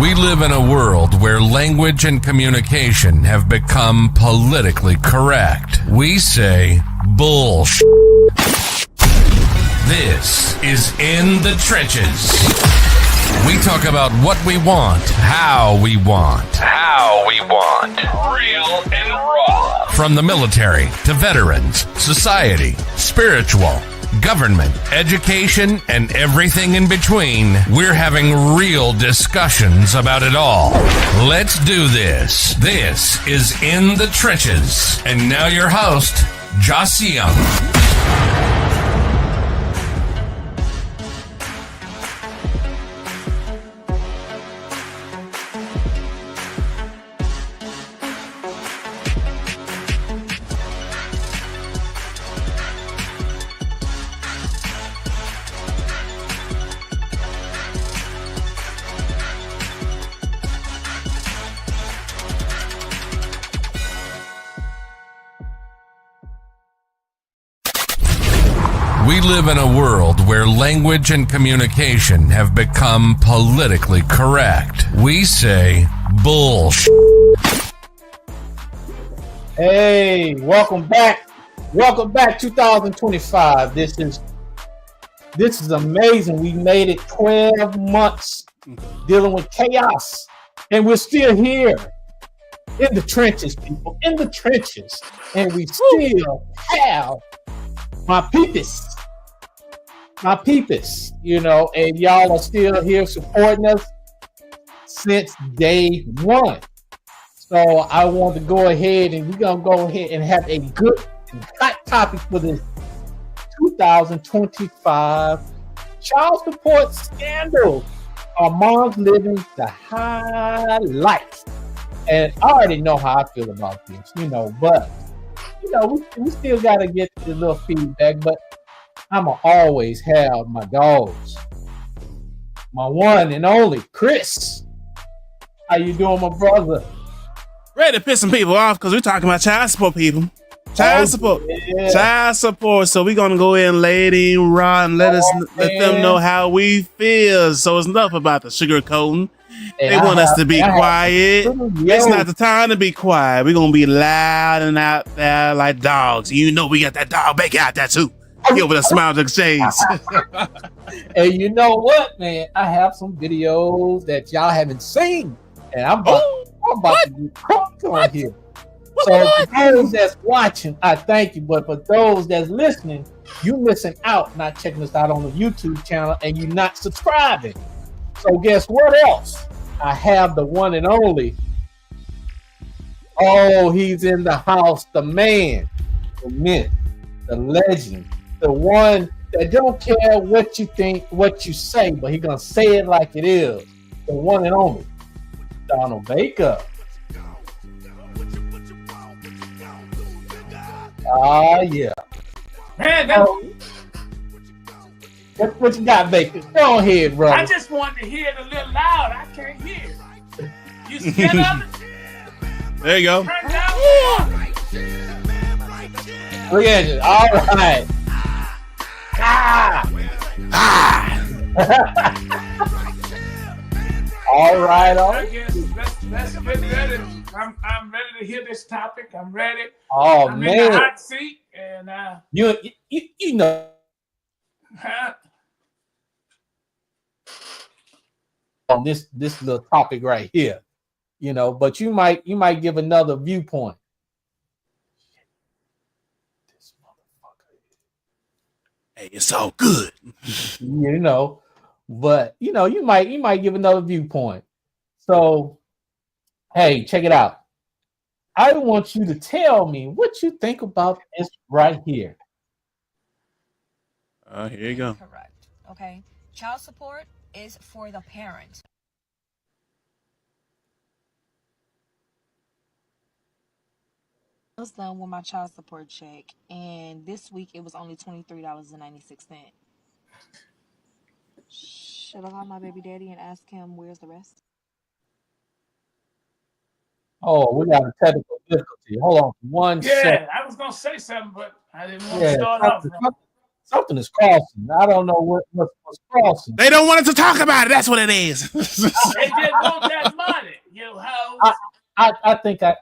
We live in a world where language and communication have become politically correct. We say bullshit. This is In the Trenches. We talk about what we want, how we want. Real and raw. From the military to veterans, society, spiritual, government, education, and everything in between, we're having real discussions about it all. Let's do this. This is In the Trenches. And now your host, Joss Young. We live in a world where language and communication have become politically correct. We say bullshit. Hey, welcome back. Welcome back 2025. This is amazing. We made it 12 months dealing with chaos, and we're still here in the trenches, people, in the trenches, and we still have my peeps, and y'all are still here supporting us since day one. So I want to go ahead and we're going to go ahead and have a good and hot topic for this 2025 child support scandal. Our moms living the high life. And I already know how I feel about this, but we still got to get the little feedback, but I'ma always have my dogs. My one and only, Chris. How you doing, my brother? Ready to piss some people off because we're talking about child support, people. Child support. So we're going to go in lady and raw and let them know how we feel. So it's enough about the sugarcoating. They want us to be quiet. It's not the time to be quiet. We're going to be loud and out there like dogs. We got that dog back out there too. Here with a smile to exchange. And you know what, man? I have some videos that y'all haven't seen. And I'm about to be crunk on here. So for those that's watching, I thank you. But for those that's listening, you missing out, not checking us out on the YouTube channel, and you not subscribing. So guess what else? I have the one and only. Oh, he's in the house. The man, the myth, the legend, the one that don't care what you think, what you say, but he gonna say it like it is. The one and only, Donald Baker. Yeah. Man, what you got, Baker? Go ahead, brother. I just wanted to hear it a little loud. I can't hear. You scared of it? There you go. Turn it down. Look at you. All right. All right. I guess let's get ready. I'm ready to hear this topic. I'm ready. Oh, I'm man. in the hot seat, and You know. On this little topic right here, but you might give another viewpoint. This motherfucker. Hey, it's all good. But you might give another viewpoint. So, hey, check it out. I want you to tell me what you think about this right here. Here you go. Correct. Okay. Child support is for the parent. I was done with my child support check, and this week it was only $23.96. Should I call my baby daddy and ask him where's the rest? Oh, we got a technical difficulty. Hold on one second. I was gonna say something, but I didn't want to start off. Something is crossing. I don't know what's crossing. They don't want us to talk about it. That's what it is. They just want that money, you hoes. I think I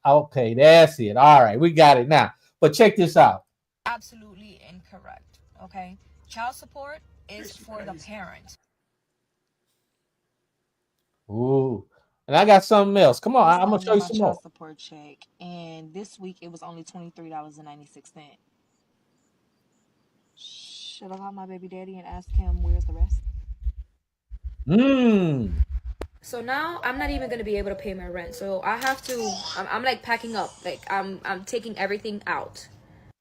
okay, that's it. All right, we got it now. But check this out. Absolutely incorrect. Okay, child support is for the parent. Ooh, and I got something else. Come on, I'm gonna show you some more. Child support check, and this week it was only $23.96. Should I call my baby daddy and ask him where's the rest? So now I'm not even gonna be able to pay my rent. So I have to. I'm like packing up. Like I'm taking everything out.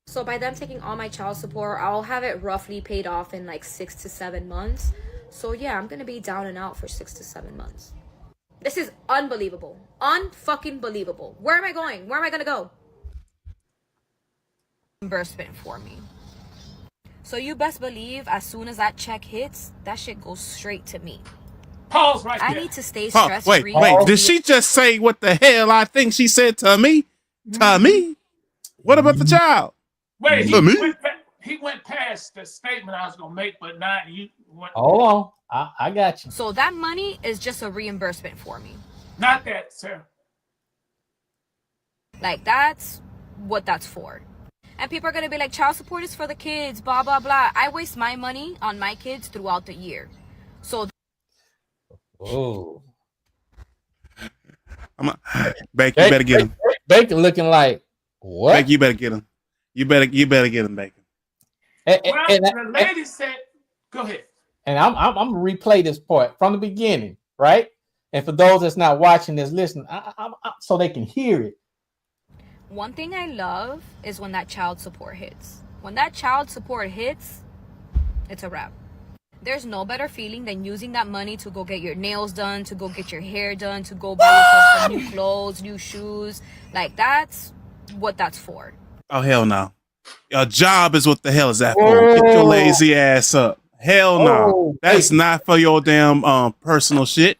So by them taking all my child support, I'll have it roughly paid off in like 6 to 7 months. So yeah, I'm gonna be down and out for 6 to 7 months. This is unbelievable. Unfucking believable. Where am I going? Where am I gonna go? Reimbursement for me. So you best believe as soon as that check hits, that shit goes straight to me. Pause right there. I need to stay stress free. Wait. Did she just say what the hell I think she said to me? To me? What about the child? Wait, To he went past the statement I was gonna make, but now you went. Hold on, I got you. So that money is just a reimbursement for me. Not that, sir. Like that's what that's for. And people are gonna be like, child support is for the kids, blah blah blah. I waste my money on my kids throughout the year. So Oh, Bacon, you better get him. Bacon looking like what? Bacon, you better get him. You better get him, Bacon. And, Well, the lady said, "Go ahead." and I'm gonna replay this part from the beginning, right? And for those that's not watching this, listen, so they can hear it. one thing I love is when that child support hits. When that child support hits, it's a wrap. There's no better feeling than using that money to go get your nails done, to go get your hair done, to go buy yourself some new clothes, new shoes. Like that's what that's for. Oh hell no! Your job is what the hell is that for? Get your lazy ass up. Hell no! That's not for your damn personal shit.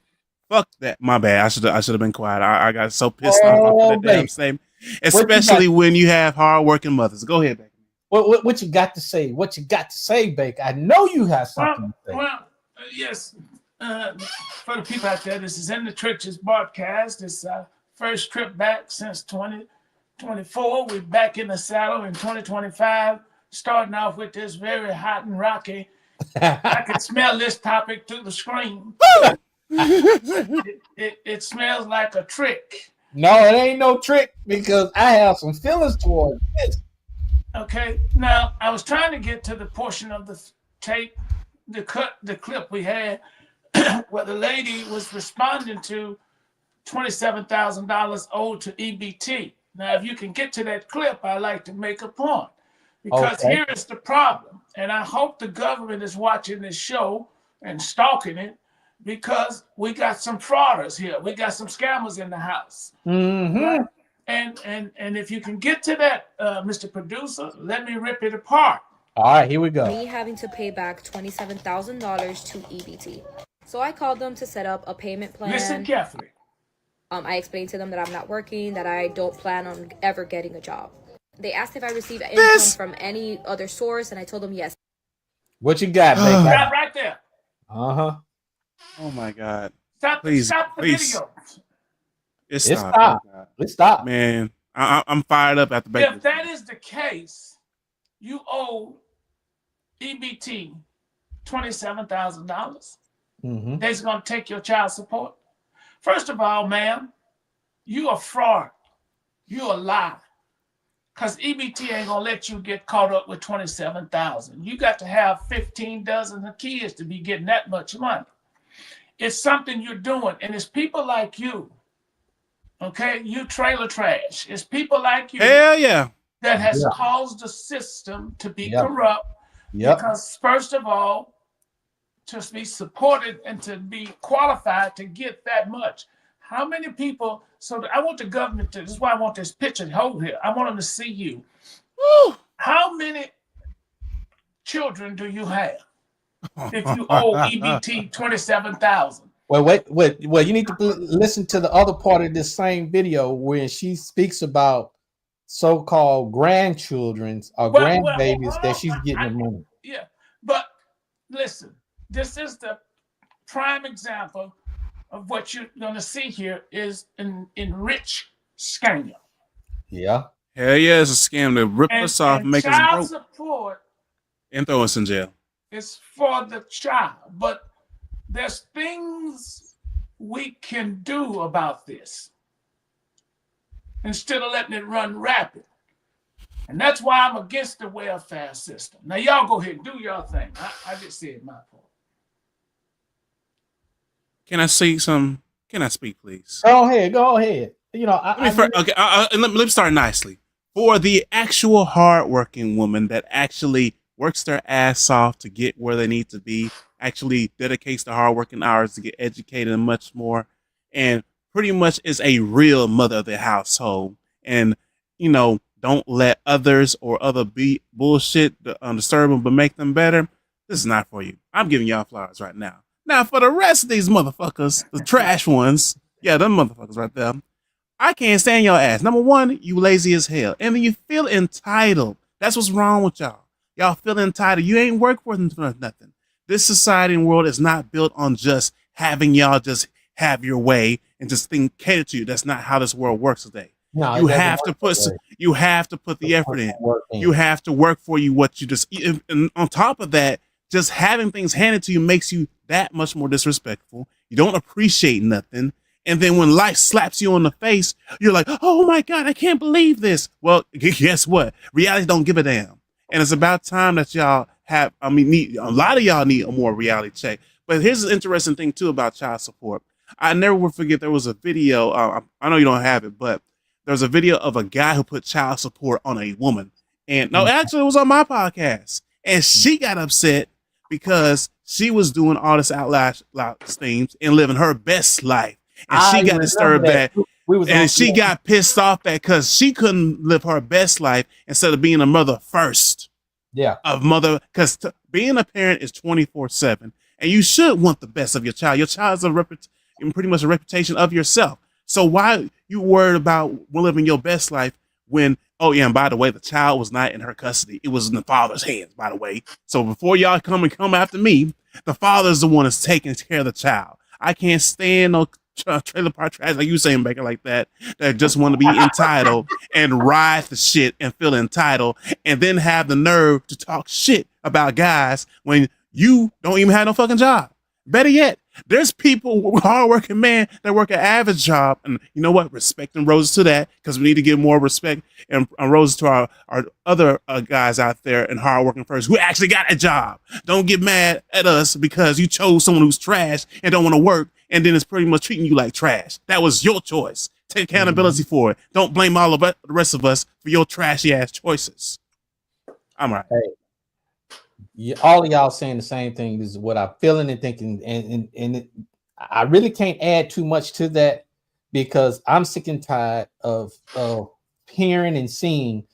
Fuck that. My bad. I should have been quiet. I got so pissed off at that damn statement. Especially when you have hardworking mothers. Go ahead, Bacon. What you got to say? What you got to say, Bacon? I know you have something to say. Well, yes. For the people out there, this is In the Trenches broadcast. It's our first trip back since 2024. We're back in the saddle in 2025, starting off with this very hot and rocky. I can smell this topic through the screen. It smells like a trick. No, it ain't no trick because I have some feelings towards this. Okay, now I was trying to get to the portion of the tape, the clip we had, where the lady was responding to $27,000 owed to EBT. Now, if you can get to that clip, I'd like to make a point because here is the problem, and I hope the government is watching this show and stalking it because we got some frauders here. We got some scammers in the house. Mm-hmm. Right? And if you can get to that, Mr. Producer, let me rip it apart. All right, here we go. Me having to pay back $27,000 to EBT. So I called them to set up a payment plan. Listen carefully. I explained to them that I'm not working, that I don't plan on ever getting a job. They asked if I received income from any other source, and I told them yes. What you got, Bacon? Stop right there. Uh-huh. Oh my God! Stop the video. It's stop. Let's stop. Man, I'm fired up after Bacon. If that is the case, you owe EBT $27,000. Mm-hmm. They're going to take your child support. First of all, ma'am, you a fraud. You a lie. Because EBT ain't going to let you get caught up with $27,000. You got to have 15 dozen of kids to be getting that much money. It's something you're doing, and it's people like you. Okay, you trailer trash. It's people like you. Hell yeah. That has caused the system to be corrupt. Because first of all, to be supported and to be qualified to get that much. How many people? So I want the government to. This is why I want this picture to hold here. I want them to see you. Woo, how many children do you have? If you owe EBT $27,000. Well, wait. Well, you need to listen to the other part of this same video where she speaks about so-called grandchildren's or grandbabies that she's getting the money. Yeah, but listen, this is the prime example of what you're going to see here is an enriched scam. Yeah. Hell yeah, it's a scam to rip us off, And make us child broke, support and throw us in jail. is for the child, but there's things we can do about this instead of letting it run rapid. And that's why I'm against the welfare system. Now, y'all go ahead and do your thing. I just said my part. Can I say some? Can I speak, please? Go ahead. You know, let me start nicely. For the actual hardworking woman that actually works their ass off to get where they need to be, actually dedicates the hardworking hours to get educated and much more, and pretty much is a real mother of the household, and don't let others or other bullshit disturb them but make them better. This is not for you. I'm giving y'all flowers right now. Now for the rest of these motherfuckers, the trash ones, yeah, them motherfuckers right there, I can't stand your ass. Number one, you lazy as hell. And then you feel entitled. That's what's wrong with y'all. Y'all feel entitled. You ain't work for nothing. This society and world is not built on just having y'all just have your way and just think cater to you. That's not how this world works today. No, you have to put the effort in. You have to work for you what you just, and on top of that, just having things handed to you makes you that much more disrespectful. You don't appreciate nothing. And then when life slaps you on the face, you're like, oh my God, I can't believe this. Well, guess what? Reality don't give a damn. And it's about time that y'all a lot of y'all need a more reality check. But here's an interesting thing too about child support. I never will forget there was a video. I know you don't have it, but there's a video of a guy who put child support on a woman. And no, actually it was on my podcast. And she got upset because she was doing all this out loud things and living her best life. And she got disturbed that. And she got pissed off that because she couldn't live her best life instead of being a mother first. Yeah. Because being a parent is 24/7. And you should want the best of your child. Your child is pretty much a reputation of yourself. So why you worried about living your best life when, oh yeah, and by the way, the child was not in her custody. It was in the father's hands, by the way. So before y'all come after me, the father's the one that's taking care of the child. I can't stand no trailer park trash like you saying, Baker, like that just want to be entitled and ride the shit and feel entitled and then have the nerve to talk shit about guys when you don't even have no fucking job. Better yet, there's people, hardworking men that work an average job, and you know what? Respect and roses to that, because we need to give more respect and roses to our other guys out there and hardworking first who actually got a job. Don't get mad at us because you chose someone who's trash and don't want to work, and then it's pretty much treating you like trash. That was your choice. Take accountability for it. Don't blame all of the rest of us for your trashy ass choices. I'm right. Hey. Yeah, all of y'all saying the same thing. This is what I'm feeling and thinking, and I really can't add too much to that because I'm sick and tired of hearing and seeing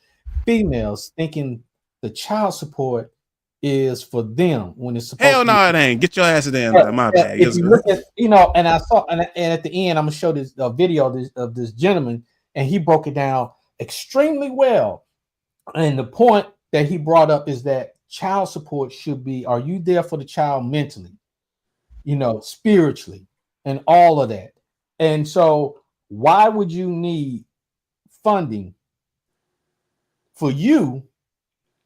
females thinking the child support is for them when it's supposed. Hell no, it ain't. Get your ass in there. My bad. If you look at, and I saw, and at the end, I'm gonna show this video of this gentleman, and he broke it down extremely well. And the point that he brought up is that child support should be, are you there for the child mentally, spiritually, and all of that? And so why would you need funding for you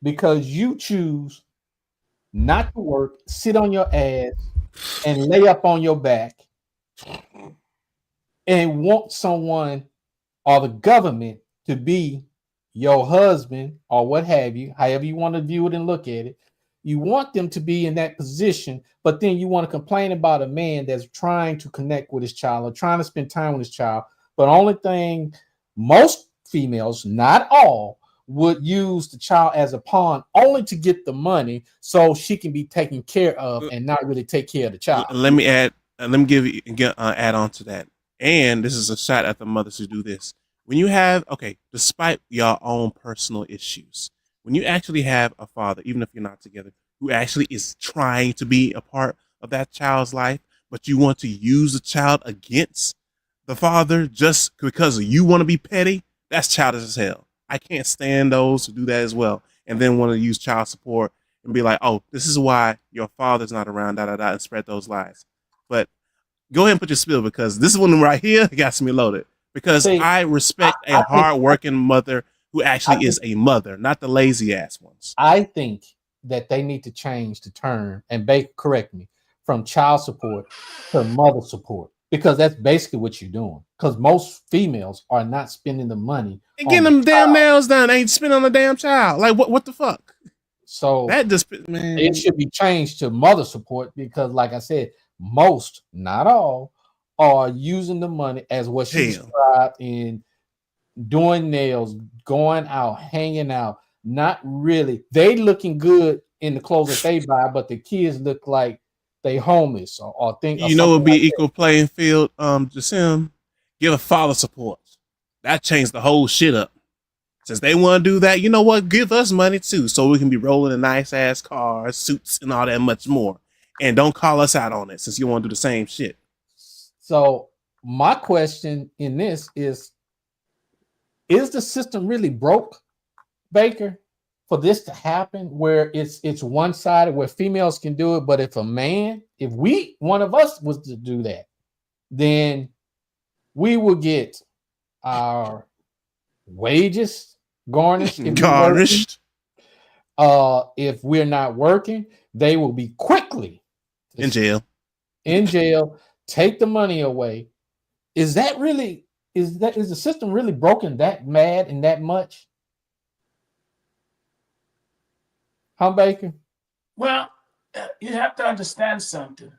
because you choose not to work, sit on your ass, and lay up on your back and want someone or the government to be your husband or what have you, however you want to view it and look at it? You want them to be in that position, but then you want to complain about a man that's trying to connect with his child or trying to spend time with his child. But only thing most females, not all, would use the child as a pawn only to get the money so she can be taken care of and not really take care of the child. Let me add on to that. And this is a shot at the mothers who do this. When you have, despite your own personal issues, when you actually have a father, even if you're not together, who actually is trying to be a part of that child's life, but you want to use the child against the father just because you want to be petty, that's childish as hell. I can't stand those who do that as well and then want to use child support and be like, oh, this is why your father's not around, and spread those lies. But go ahead and put your spill, because this one right here got me loaded. Because I respect a hardworking mother who actually is a mother, not the lazy ass ones. I think that they need to change the term, and correct me, from child support to mother support, because that's basically what you're doing. Because most females are not spending the money and getting them damn nails done. They ain't spending on the damn child. Like what the fuck? So that just, man, it should be changed to mother support, because like I said, most, not all, are using the money as what she described in doing nails, going out, hanging out. Not really. They looking good in the clothes that they buy, but the kids look like they homeless or think. You know, it would be equal playing field. Jasim, give a father support. That changed the whole shit up. Since they want to do that, you know what? Give us money too, so we can be rolling in nice ass cars, suits, and all that much more. And don't call us out on it, since you want to do the same shit. So my question in this is the system really broke, Baker, for this to happen, where it's one-sided, where females can do it, but if one of us was to do that, then we would get our wages garnished. If we're not working, they will be quickly in jail. Take the money away. Is the system really broken that mad and that much? Huh, Baker? Well, you have to understand something.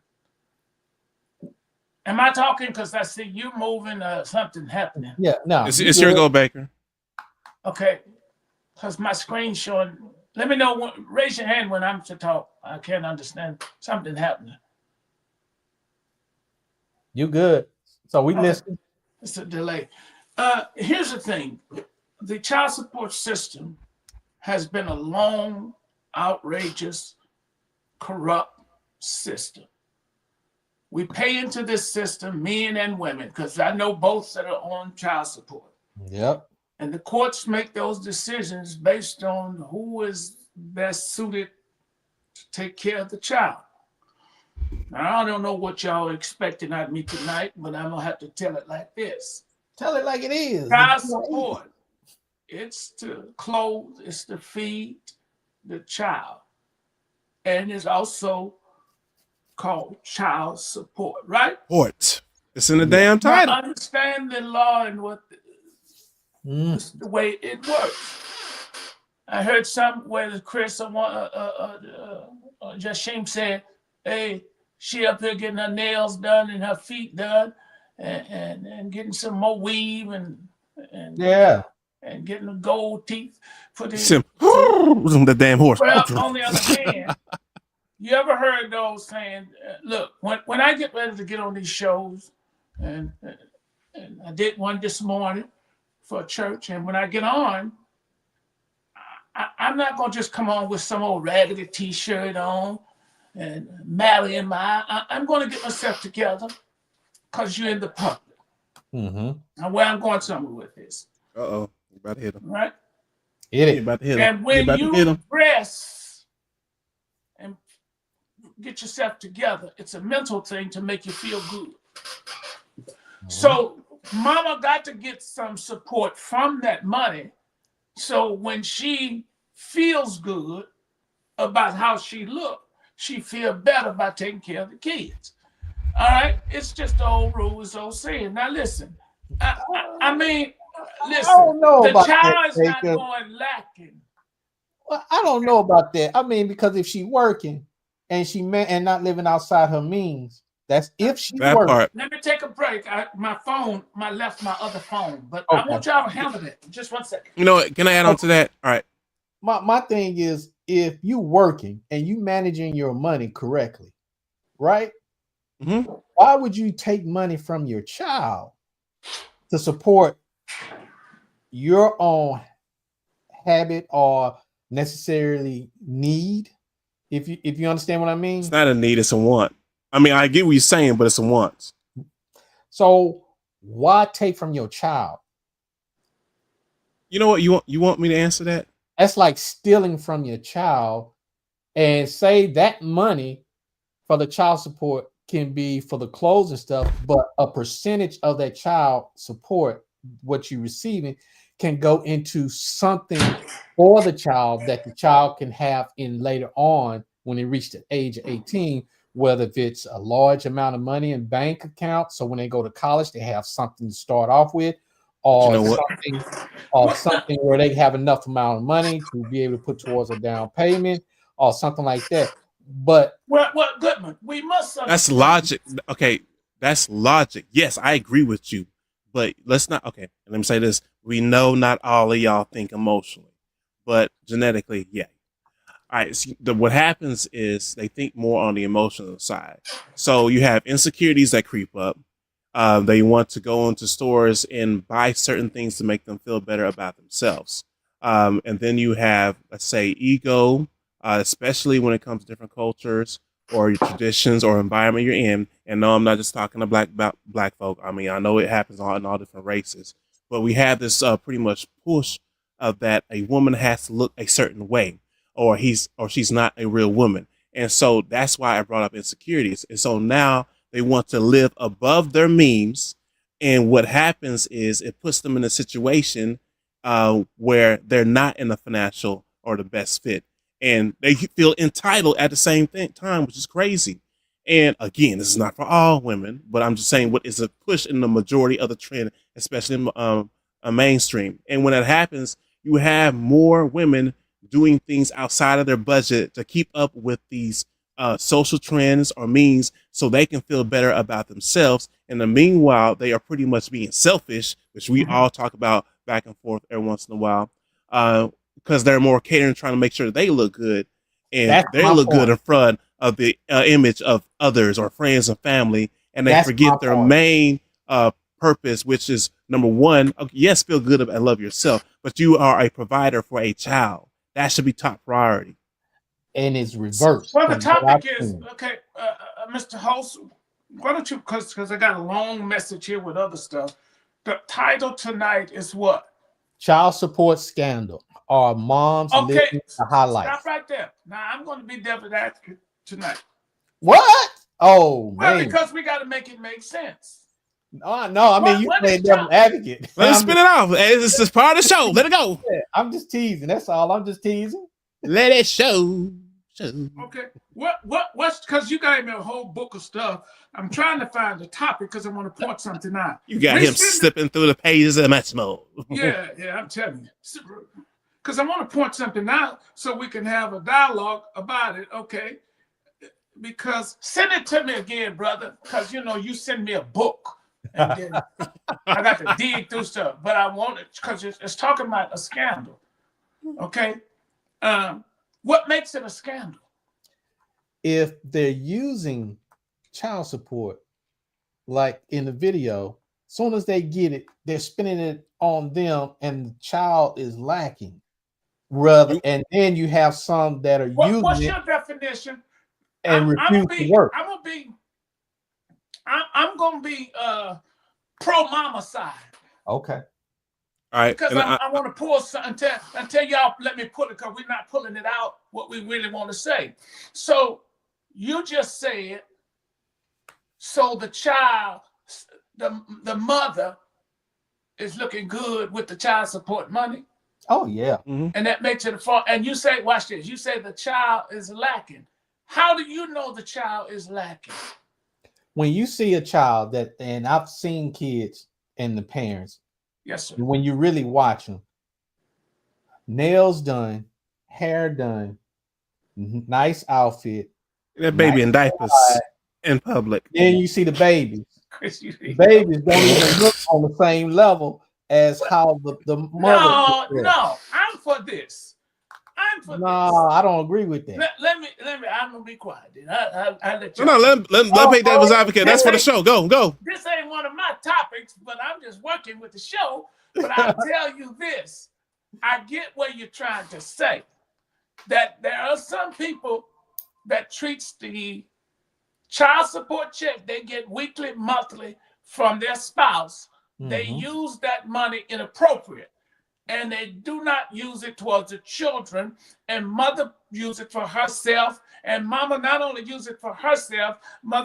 Am I talking? Because I see you moving, something happening. Yeah, no. It's your go, Baker. Okay, because my screen's showing. Let me know. Raise your hand when I'm to talk. I can't understand. Something happening. You good? So we listen. It's a delay. Here's the thing: the child support system has been a long, outrageous, corrupt system. We pay into this system, men and women, because I know both that are on child support. Yep. And the courts make those decisions based on who is best suited to take care of the child. Now, I don't know what y'all are expecting out of me tonight, but I'm going to have to tell it like this. Tell it like it is. Child support. It's to clothe, it's to feed the child. And it's also called child support, right? Support. It's in the damn title. I understand the law and what the way it works. I heard somewhere Chris Jashim said, hey, she up here getting her nails done and her feet done and getting some more weave and getting the gold teeth put in. The damn horse. Well, on the other hand, you ever heard those saying, look, when I get ready to get on these shows, and I did one this morning for a church, and when I get on, I'm not going to just come on with some old raggedy t-shirt on and marrying I'm going to get myself together because you're in the public. Mm-hmm. Now, where I'm going somewhere with this. Uh-oh. You about to hit him. Right? Hit it. You about to hit him. And when you dress and get yourself together, it's a mental thing to make you feel good. Mm-hmm. So mama got to get some support from that money. So when she feels good about how she look, she feel better about taking care of the kids. All right? It's just the old rules, old saying. Now listen, I mean, listen, I don't know the about child that, is not going lacking. Well, I don't know about that. I mean, because if she working and and not living outside her means, that's if she working. Part. Let me take a break. My other phone, but okay. I want y'all to handle that. Just 1 second. You know what? Can I add on to that? All right. My thing is, if you working and you managing your money correctly, right? Mm-hmm. Why would you take money from your child to support your own habit or necessarily need? If you understand what I mean? It's not a need, it's a want. I mean, I get what you're saying, but it's a want. So why take from your child? You know what? You want me to answer that? That's like stealing from your child and say that money for the child support can be for the clothes and stuff, but a percentage of that child support, what you're receiving, can go into something for the child that the child can have in later on when they reach the age of 18, whether if it's a large amount of money in bank accounts, so when they go to college, they have something to start off with, or something where they have enough amount of money to be able to put towards a down payment or something like that. But Goodman, we must understand. That's logic. Okay, that's logic. Yes, I agree with you. But let's not. Okay, let me say this. We know not all of y'all think emotionally, but genetically, yeah. All right. So what happens is they think more on the emotional side. So you have insecurities that creep up. They want to go into stores and buy certain things to make them feel better about themselves. And then you have, let's say, ego, especially when it comes to different cultures or your traditions or environment you're in. And no, I'm not just talking to black folk. I mean, I know it happens in all different races, but we have this pretty much push of that a woman has to look a certain way, or she's not a real woman. And so that's why I brought up insecurities. And so now they want to live above their means. And what happens is it puts them in a situation where they're not in the financial or the best fit. And they feel entitled at the same time, which is crazy. And again, this is not for all women, but I'm just saying what is a push in the majority of the trend, especially in a mainstream. And when that happens, you have more women doing things outside of their budget to keep up with these social trends or means so they can feel better about themselves. And the meanwhile, they are pretty much being selfish, which we all talk about back and forth every once in a while, because they're more catering, trying to make sure they look good and they look good in front of the image of others or friends and family. And they forget their main purpose, which is number one, yes, feel good and love yourself, but you are a provider for a child. That should be top priority. And it's reversed. Well, the topic is, okay, Mr. Host, why don't you, because I got a long message here with other stuff. The title tonight is what? Child support scandal. Are moms living a high life? Stop right there. Now, I'm going to be devil's advocate tonight. What? Oh, well, man. Because we got to make it make sense. No, I mean, you play devil's advocate. Let us spin it off. This is part of the show. Let it go. Yeah, I'm just teasing. That's all. I'm just teasing. Let it show. Okay. What's because you gave me a whole book of stuff. I'm trying to find the topic because I want to point something out. You got him slipping through the pages of Maximo. Yeah, I'm telling you. Because I want to point something out so we can have a dialogue about it, okay? Because send it to me again, brother. Because you send me a book. And then I got to dig through stuff. But I want it because it's talking about a scandal. Okay? What makes it a scandal? If they're using child support, like in the video, as soon as they get it, they're spending it on them, and the child is lacking. And then you have some that are using what's it. Your definition? And refuse to work. I'm gonna be pro mama side. Okay. All right. Because I want to pull something until y'all let me pull it, because we're not pulling it out what we really want to say. So you just said, so the child, the mother is looking good with the child support money. Oh, yeah. Mm-hmm. And that makes it a fault. And you say, watch this, you say the child is lacking. How do you know the child is lacking? When you see a child and I've seen kids and the parents. Yes, sir. When you really watch them, nails done, hair done, nice outfit. That baby in diapers in public. Then you see the babies. The babies don't even look on the same level as how the mother. No, I'm for this. No, I don't agree with that. Let me. I'm gonna be quiet. I'll let you. No, let play devil's advocate. That's for the show. Go. This ain't one of my topics, but I'm just working with the show. But I'll tell you this: I get what you're trying to say. That there are some people that treats the child support check they get weekly, monthly from their spouse. Mm-hmm. They use that money inappropriate. and they do not use it towards the children, and mother use it for herself, and mama not only use it for herself, my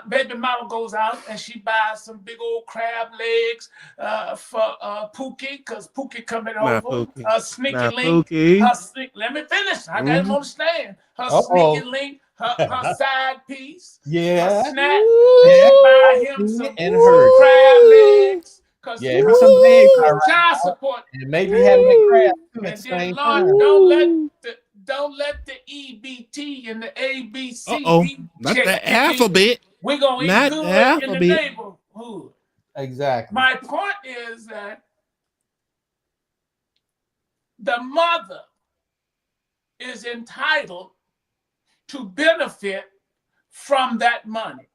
baby mama goes out and she buys some big old crab legs for Pookie, because Pookie coming over, sneaky link, let me finish, I got him on the stand, her sneaky link, her side piece, her snack, buy him some crab legs. Cause some legs child support, and maybe having a crab too at the same time. Don't let the EBT and the ABC not the alphabet. We're gonna eat good in the neighborhood. Exactly. My point is that the mother is entitled to benefit from that money.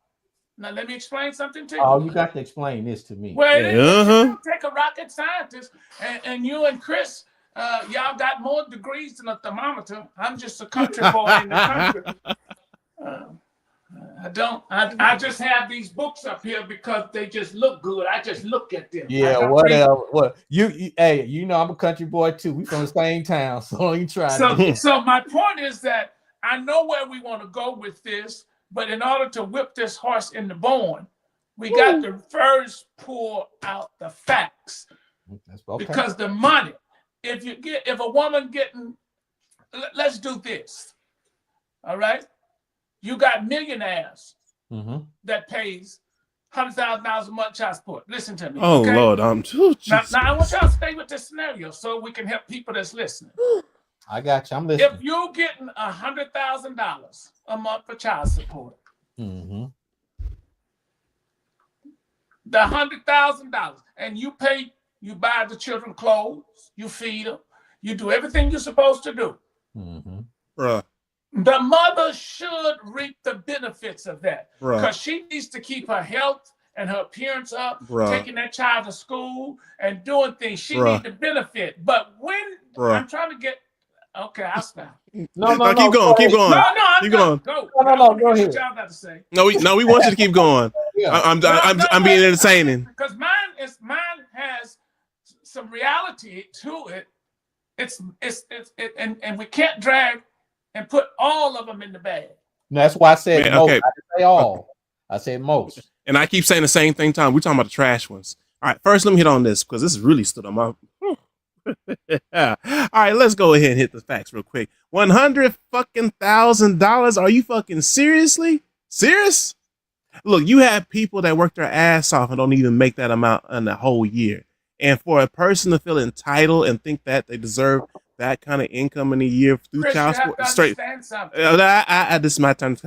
Now, let me explain something to you. Oh, you got to explain this to me. Well, you take a rocket scientist, and you and Chris, y'all got more degrees than a thermometer. I'm just a country boy in the country. I just have these books up here because they just look good. I just look at them. Yeah, whatever. What hey, I'm a country boy too. We from the same town, so you try. So my point is that I know where we want to go with this. But in order to whip this horse in the bone, we got to first pull out the facts. Okay. Because the money, if a woman getting, let's do this. All right. You got millionaires that pays $100,000 a month child support. Listen to me. Oh, okay? Lord. Now I want y'all to stay with this scenario so we can help people that's listening. I got you. I'm listening. If you're getting $100,000 a month for child support, the $100,000, and you buy the children clothes, you feed them, you do everything you're supposed to do. Bruh. The mother should reap the benefits of that because she needs to keep her health and her appearance up, taking that child to school and doing things. She needs to benefit. But when I'm trying to get. Okay, I'll stop. No, keep going. Keep going. Keep going. Go. Go ahead. What y'all got to say? No, we want you to keep going. I'm being entertaining. Because mine has some reality to it. And we can't drag and put all of them in the bag. That's why I said most. I didn't say all. I said most. And I keep saying the same thing, Tom. We're talking about the trash ones. All right, first let me hit on this because this really stood on my. All right, let's go ahead and hit the facts real quick. $100,000. Are you fucking serious? Look, you have people that work their ass off and don't even make that amount in the whole year. And for a person to feel entitled and think that they deserve that kind of income in a year through child support, straight. This is my turn.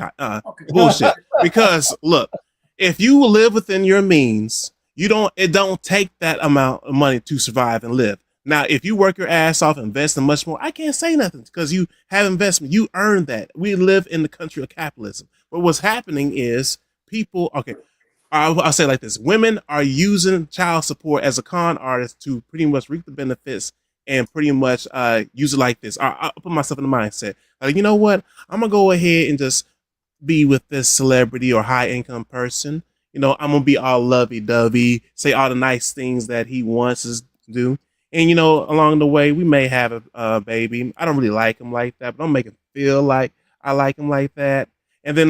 Bullshit. Because look, if you live within your means, it don't take that amount of money to survive and live. Now, if you work your ass off, invest in much more, I can't say nothing because you have investment. You earned that. We live in the country of capitalism. But what's happening is people, I'll say it like this. Women are using child support as a con artist to pretty much reap the benefits and pretty much use it like this. I'll put myself in the mindset. Like, you know what? I'm going to go ahead and just be with this celebrity or high income person. I'm going to be all lovey-dovey, say all the nice things that he wants us to do. And, along the way, we may have a baby. I don't really like him like that, but I'm making him feel like I like him like that. And then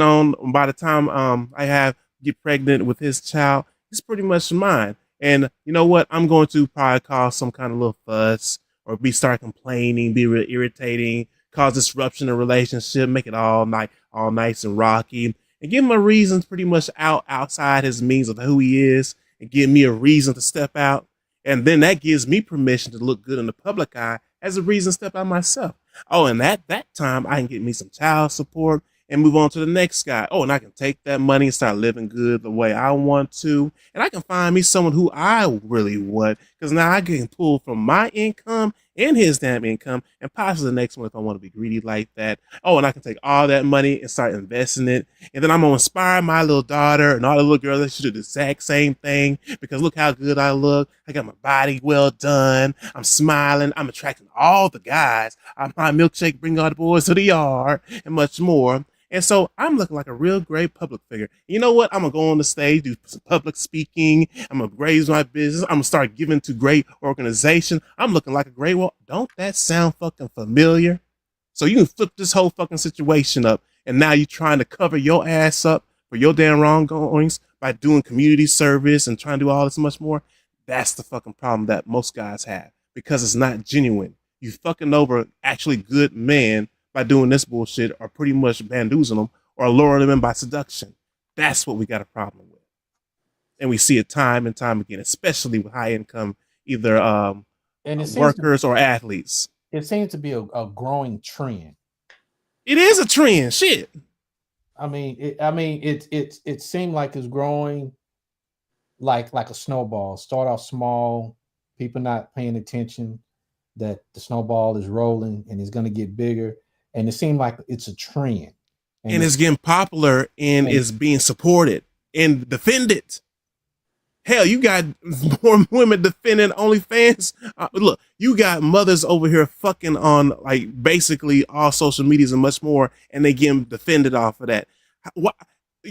by the time I get pregnant with his child, he's pretty much mine. And you know what? I'm going to probably cause some kind of little fuss or start complaining, be real irritating, cause disruption in a relationship, make it all nice and rocky, and give him a reason pretty much outside his means of who he is and give me a reason to step out. And then that gives me permission to look good in the public eye as a reason to step out myself. Oh, and at that time, I can get me some child support and move on to the next guy. Oh, and I can take that money and start living good the way I want to. And I can find me someone who I really want because now I can pull from my income and his damn income and possibly the next one if I want to be greedy like that. Oh, and I can take all that money and start investing it. And then I'm going to inspire my little daughter and all the little girls that should do the exact same thing because look how good I look. I got my body well done. I'm smiling. I'm attracting all the guys. My milkshake bring all the boys to the yard and much more. And so I'm looking like a real great public figure. You know what? I'm going to go on the stage, do some public speaking. I'm going to raise my business. I'm going to start giving to great organizations. I'm looking like a great one. Don't that sound fucking familiar? So you can flip this whole fucking situation up. And now you're trying to cover your ass up for your damn wrongdoings by doing community service and trying to do all this much more. That's the fucking problem that most guys have, because it's not genuine. You fucking over actually good men by doing this bullshit, or pretty much bamboozling them or luring them in by seduction. That's what we got a problem with. And we see it time and time again, especially with high income, either workers or athletes. It seems to be a growing trend. It is a trend. Shit. It seemed like it's growing like a snowball. Start off small, people not paying attention that the snowball is rolling and it's going to get bigger. And it seemed like it's a trend. And it's getting popular and is being supported and defended. Hell, you got more women defending OnlyFans. Look, you got mothers over here fucking on like basically all social medias and much more, and they getting defended off of that. What,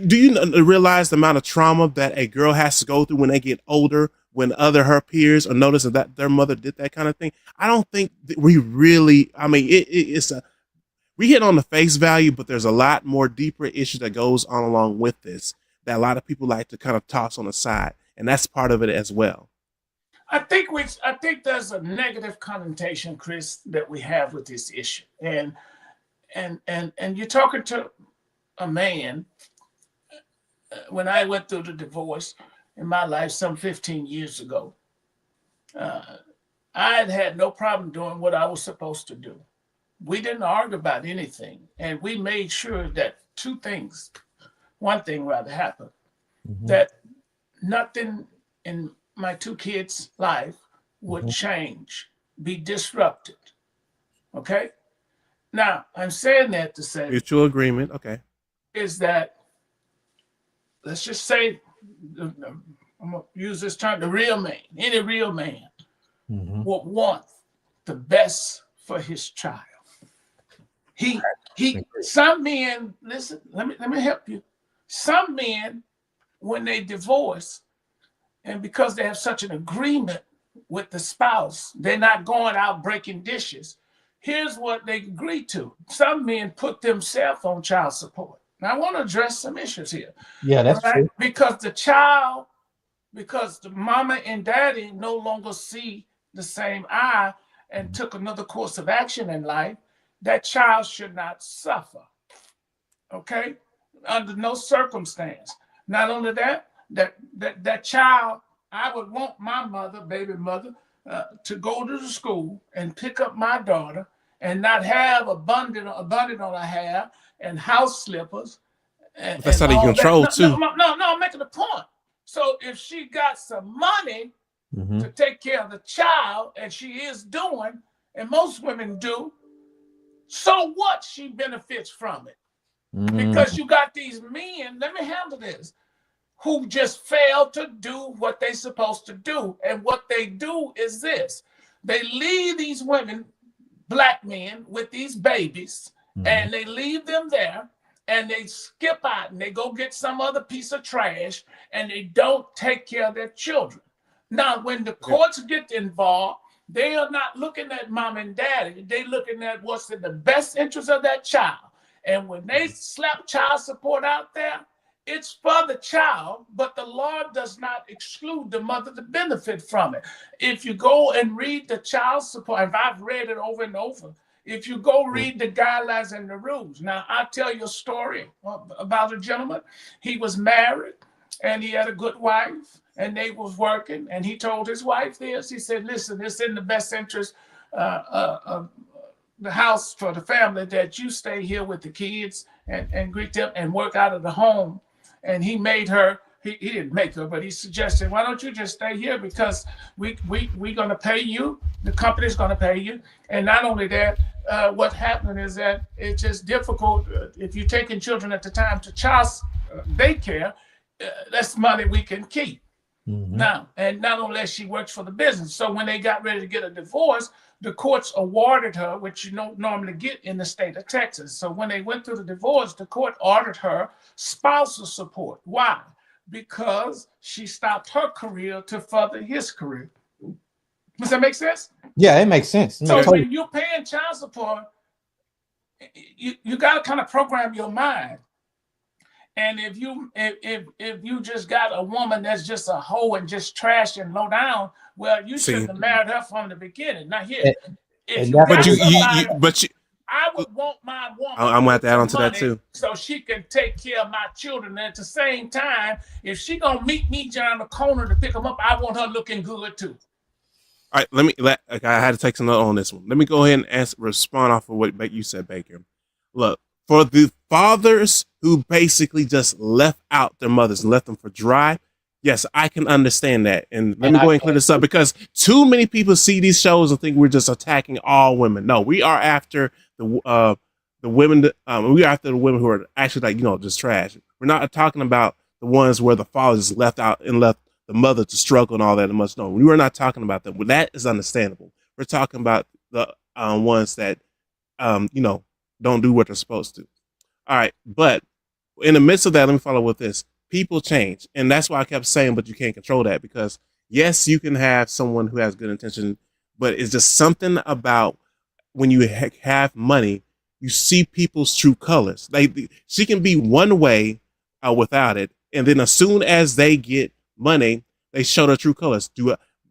do you realize the amount of trauma that a girl has to go through when they get older, when her peers are noticing that their mother did that kind of thing? I don't think that we really, we hit on the face value, but there's a lot more deeper issue that goes on along with this that a lot of people like to kind of toss on the side. And that's part of it as well. I think there's a negative connotation, Chris, that we have with this issue. And you're talking to a man. When I went through the divorce in my life some 15 years ago, I had no problem doing what I was supposed to do. We didn't argue about anything. And we made sure that one thing rather happened, that nothing in my two kids' life would change, be disrupted. Okay? Now, I'm saying that to say... Mutual agreement, okay. Is that, let's just say, I'm going to use this term, the real man, any real man would want the best for his child. Some men, listen, let me help you. Some men, when they divorce, and because they have such an agreement with the spouse, they're not going out breaking dishes. Here's what they agree to. Some men put themselves on child support. Now, I want to address some issues here. Yeah, that's true. Because the mama and daddy no longer see the same eye and took another course of action in life, that child should not suffer. Okay? Under no circumstance. Not only that child, I would want my mother, baby mother, to go to the school and pick up my daughter and not have a bundle on her hair and house slippers. That's how they control too. No, I'm making a point. So if she got some money to take care of the child, and she is doing, and most women do, so what? She benefits from it. Because you got these men, let me handle this, who just fail to do what they're supposed to do. And what they do is this. They leave these women, black men, with these babies, and they leave them there, and they skip out, and they go get some other piece of trash, and they don't take care of their children. Now, when the courts get involved, they are not looking at mom and daddy. They're looking at what's in the best interest of that child. And when they slap child support out there, it's for the child, but the law does not exclude the mother to benefit from it. If you go and read the child support, and I've read it over and over, if you go read the guidelines and the rules. Now, I'll tell you a story about a gentleman. He was married, and he had a good wife, and they was working, and he told his wife this. He said, listen, it's in the best interest of the house for the family that you stay here with the kids and greet them and work out of the home. And he made her, he didn't make her, but he suggested, why don't you just stay here, because we're going to pay you, the company's going to pay you. And not only that, what happened is that it's just difficult if you're taking children at the time to child daycare, that's money we can keep. Now, and not only that, she works for the business. So when they got ready to get a divorce, the courts awarded her, which you don't normally get in the state of Texas. So when they went through the divorce, the court ordered her spousal support. Why? Because she stopped her career to further his career. Does that make sense? Yeah, it makes sense. So when you're paying child support, you got to kind of program your mind. And if you just got a woman that's just a hoe and just trash and low down, well, you shouldn't have married her from the beginning. Now here, I would want my woman. I'm gonna have to add on to that too, so she can take care of my children. And at the same time, if she gonna meet me down the corner to pick them up, I want her looking good too. All right, I had to take some note on this one. Let me go ahead and respond off of what you said, Baker. Look, for the fathers who basically just left out their mothers and left them for dry, yes, I can understand that. And let me go ahead and clear this up, because too many people see these shows and think we're just attacking all women. No, we are after the women. We are after the women who are actually just trash. We're not talking about the ones where the father just left out and left the mother to struggle and all that much. No, we were not talking about that. Well, that is understandable. We're talking about the ones that don't do what they're supposed to. All right, but in the midst of that, let me follow with this. People change, and that's why I kept saying, but you can't control that, because yes, you can have someone who has good intention, but it's just something about when you have money, you see people's true colors. She can be one way without it, and then as soon as they get money, they show their true colors.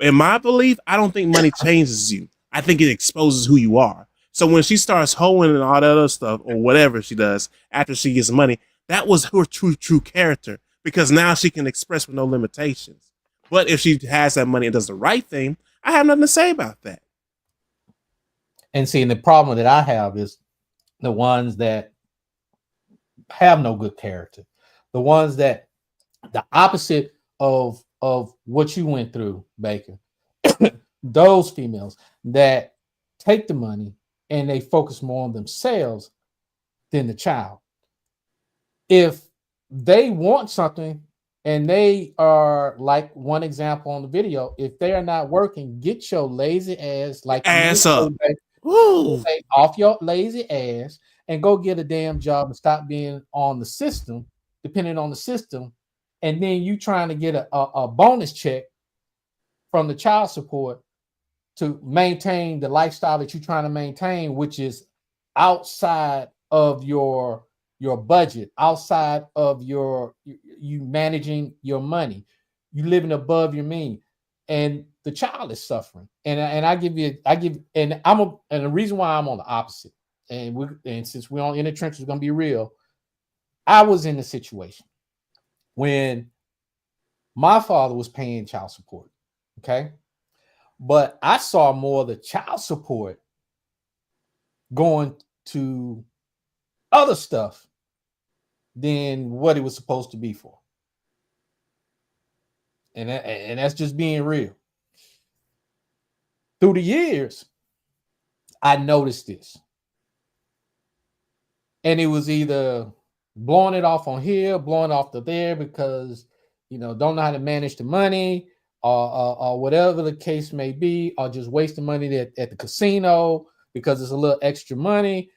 In my belief, I don't think money changes you. I think it exposes who you are. So when she starts hoeing and all that other stuff, or whatever she does after she gets money, that was her true character, because now she can express with no limitations. But if she has that money and does the right thing, I have nothing to say about that. And see, the problem that I have is the ones that have no good character, the ones that the opposite of what you went through, Baker. Those females that take the money and they focus more on themselves than the child. If they want something and they are, like one example on the video, if they are not working, get your lazy ass ass up. Off your lazy ass and go get a damn job and stop being on the system, depending on the system. And then you trying to get a bonus check from the child support to maintain the lifestyle that you're trying to maintain, which is outside of your budget, outside of you managing your money, you living above your means, and the child is suffering. And the reason why I'm on the opposite, and since we're in the trenches, it's gonna be real. I was in the situation when my father was paying child support, okay? But I saw more of the child support going to other stuff than what it was supposed to be for. And that's just being real. Through the years, I noticed this. And it was either blowing it off on here, blowing off to there, because don't know how to manage the money, or whatever the case may be, or just wasting money at the casino because it's a little extra money.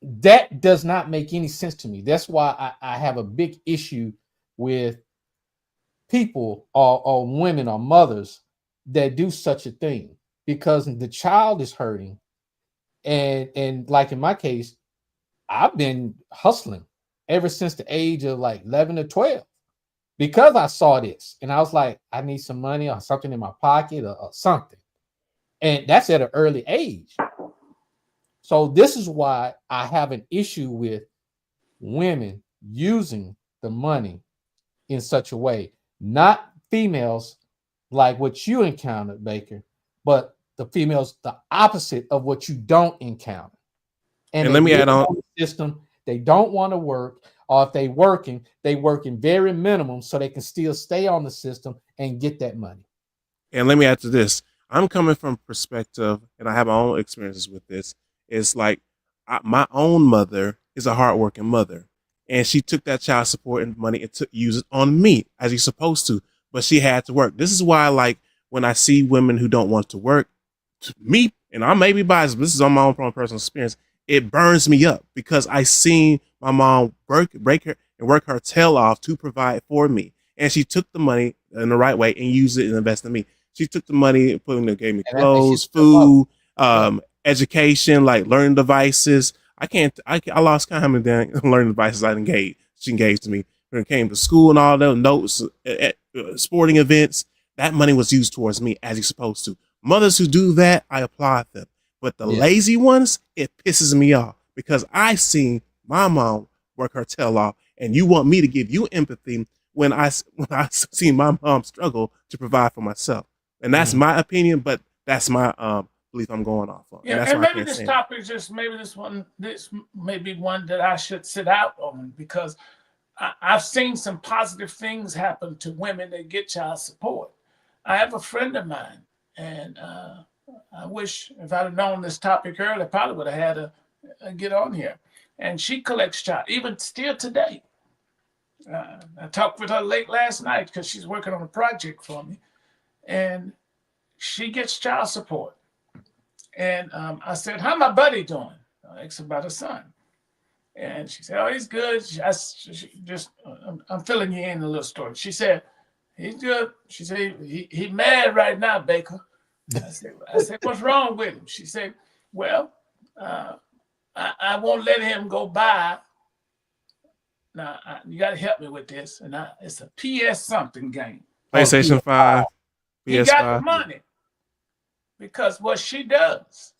That does not make any sense to me. That's why I have a big issue with people or women or mothers that do such a thing, because the child is hurting. And like in my case, I've been hustling ever since the age of like 11 or 12, because I saw this and I was like, I need some money or something in my pocket or something. And that's at an early age. So this is why I have an issue with women using the money in such a way, not females like what you encountered, Baker, but the females, the opposite of what you don't encounter. And let me add on the system. They don't want to work, or if they working very minimum so they can still stay on the system and get that money. And let me add to this. I'm coming from perspective, and I have my own experiences with this. It's like my own mother is a hardworking mother, and she took that child support and money and use it on me as you're supposed to, but she had to work. This is why, like, when I see women who don't want to work, to me, and I may be biased, but this is on my own personal experience, it burns me up because I seen my mom work her tail off to provide for me. And she took the money in the right way and used it and invested in me. She took the money, gave me clothes, food, education, like learning devices. I lost count how many learning devices she engaged to me. When it came to school and all those notes, sporting events, that money was used towards me as you're supposed to. Mothers who do that, I applaud them. But the lazy ones, it pisses me off because I seen my mom work her tail off, and you want me to give you empathy when I seen my mom struggle to provide for myself. And that's my opinion, but that's my belief I'm going off of. Yeah, and maybe this topic is just this may be one that I should sit out on because I've seen some positive things happen to women that get child support. I have a friend of mine, and I wish if I'd have known this topic earlier, I probably would have had her get on here. And she collects child, even still today. I talked with her late last night because she's working on a project for me, and she gets child support. And I said, "How my buddy doing?" I asked about her son, and she said, "Oh, he's good." I'm filling you in a little story. She said, "He's good." She said, "He mad right now, Baker." I said, "What's wrong with him?" She said, "Well, I won't let him go by. Now, you got to help me with this. And it's a PS something game. PlayStation 5, PS5. He got the money because what she does,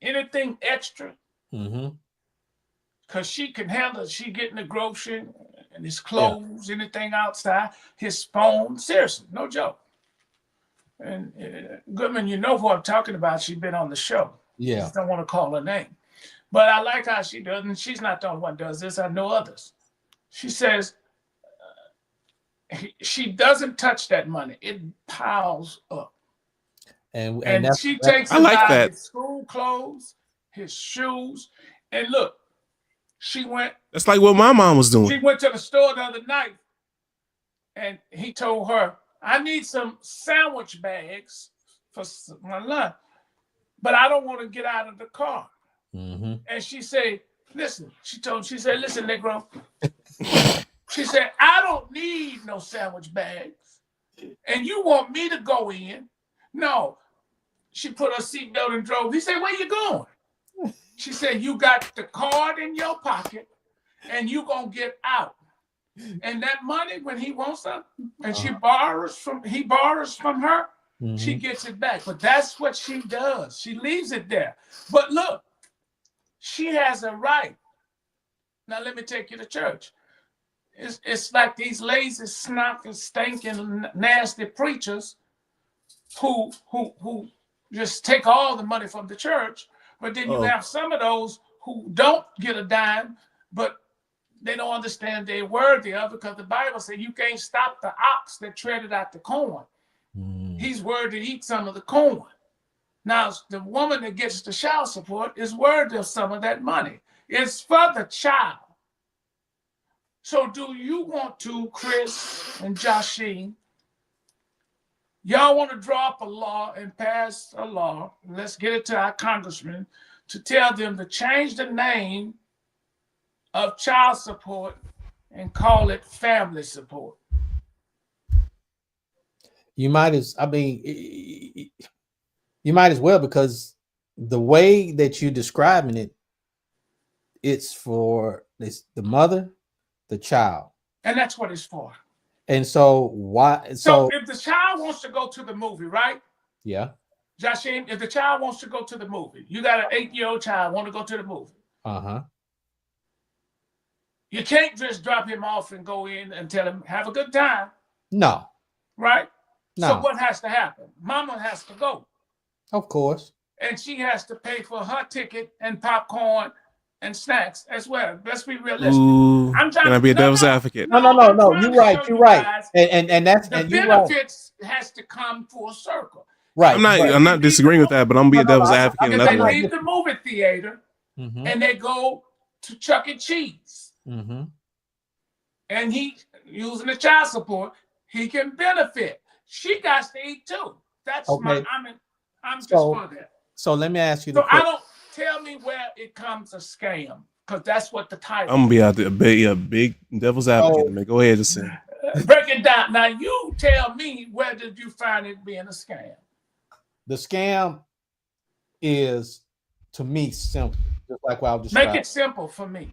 anything extra, because she can handle it. She getting the grocery and his clothes, anything outside, his phone. Seriously, no joke. And Goodman, you know who I'm talking about. She's been on the show. Yeah. I just don't want to call her name. But I like how she does, and she's not the only one who does this. I know others. She says she doesn't touch that money. It piles up. And she takes him out his school clothes, his shoes. And look, she went. That's like what my mom was doing. She went to the store the other night, and he told her, "I need some sandwich bags for my lunch, but I don't want to get out of the car." And she said, "Listen," she said, "Listen, Negro." She said, "I don't need no sandwich bags. And you want me to go in?" No. She put her seatbelt and drove. He said, "Where you going?" She said, "You got the card in your pocket and you gonna get out. And that money, when he wants something, and he borrows from her, she gets it back." But that's what she does. She leaves it there. But look, she has a right. Now let me take you to church. It's like these lazy, snotty, stinking, nasty preachers who just take all the money from the church. But then you have some of those who don't get a dime, but they don't understand they're worthy of it because the Bible says you can't stop the ox that treaded out the corn. He's worthy to eat some of the corn. Now, the woman that gets the child support is worthy of some of that money. It's for the child. So do you want to, Chris and Joshine, y'all want to draw up a law and pass a law, let's get it to our congressman, to tell them to change the name of child support and call it family support? You might as well, because the way that you're describing it, it's for the mother, the child. And that's what it's for. And so why? So if the child wants to go to the movie, right? Yeah. Joshine, if the child wants to go to the movie, you got an 8-year-old child want to go to the movie. You can't just drop him off and go in and tell him, have a good time. No. Right? No. So what has to happen? Mama has to go. Of course. And she has to pay for her ticket and popcorn and snacks as well. Let's be realistic. Ooh, can I be a devil's advocate? No. You're right. You're right. And that's the benefits has to come full circle. Right. I'm not disagreeing with that, but I'm gonna be a devil's advocate. If they leave the movie theater and they go to Chuck E. Cheese, and he using the child support, he can benefit. she got to eat too. That's Okay. I'm just So, for that. so let me ask you the So I question. don't tell me where it comes a scam, because that's what the title. I'm gonna be out there, be a big devil's advocate. Man, go ahead, just say. Break it down. Now you tell me, where did you find it being a scam? The scam is, to me, simple, just like what I was describing. Make it simple for me.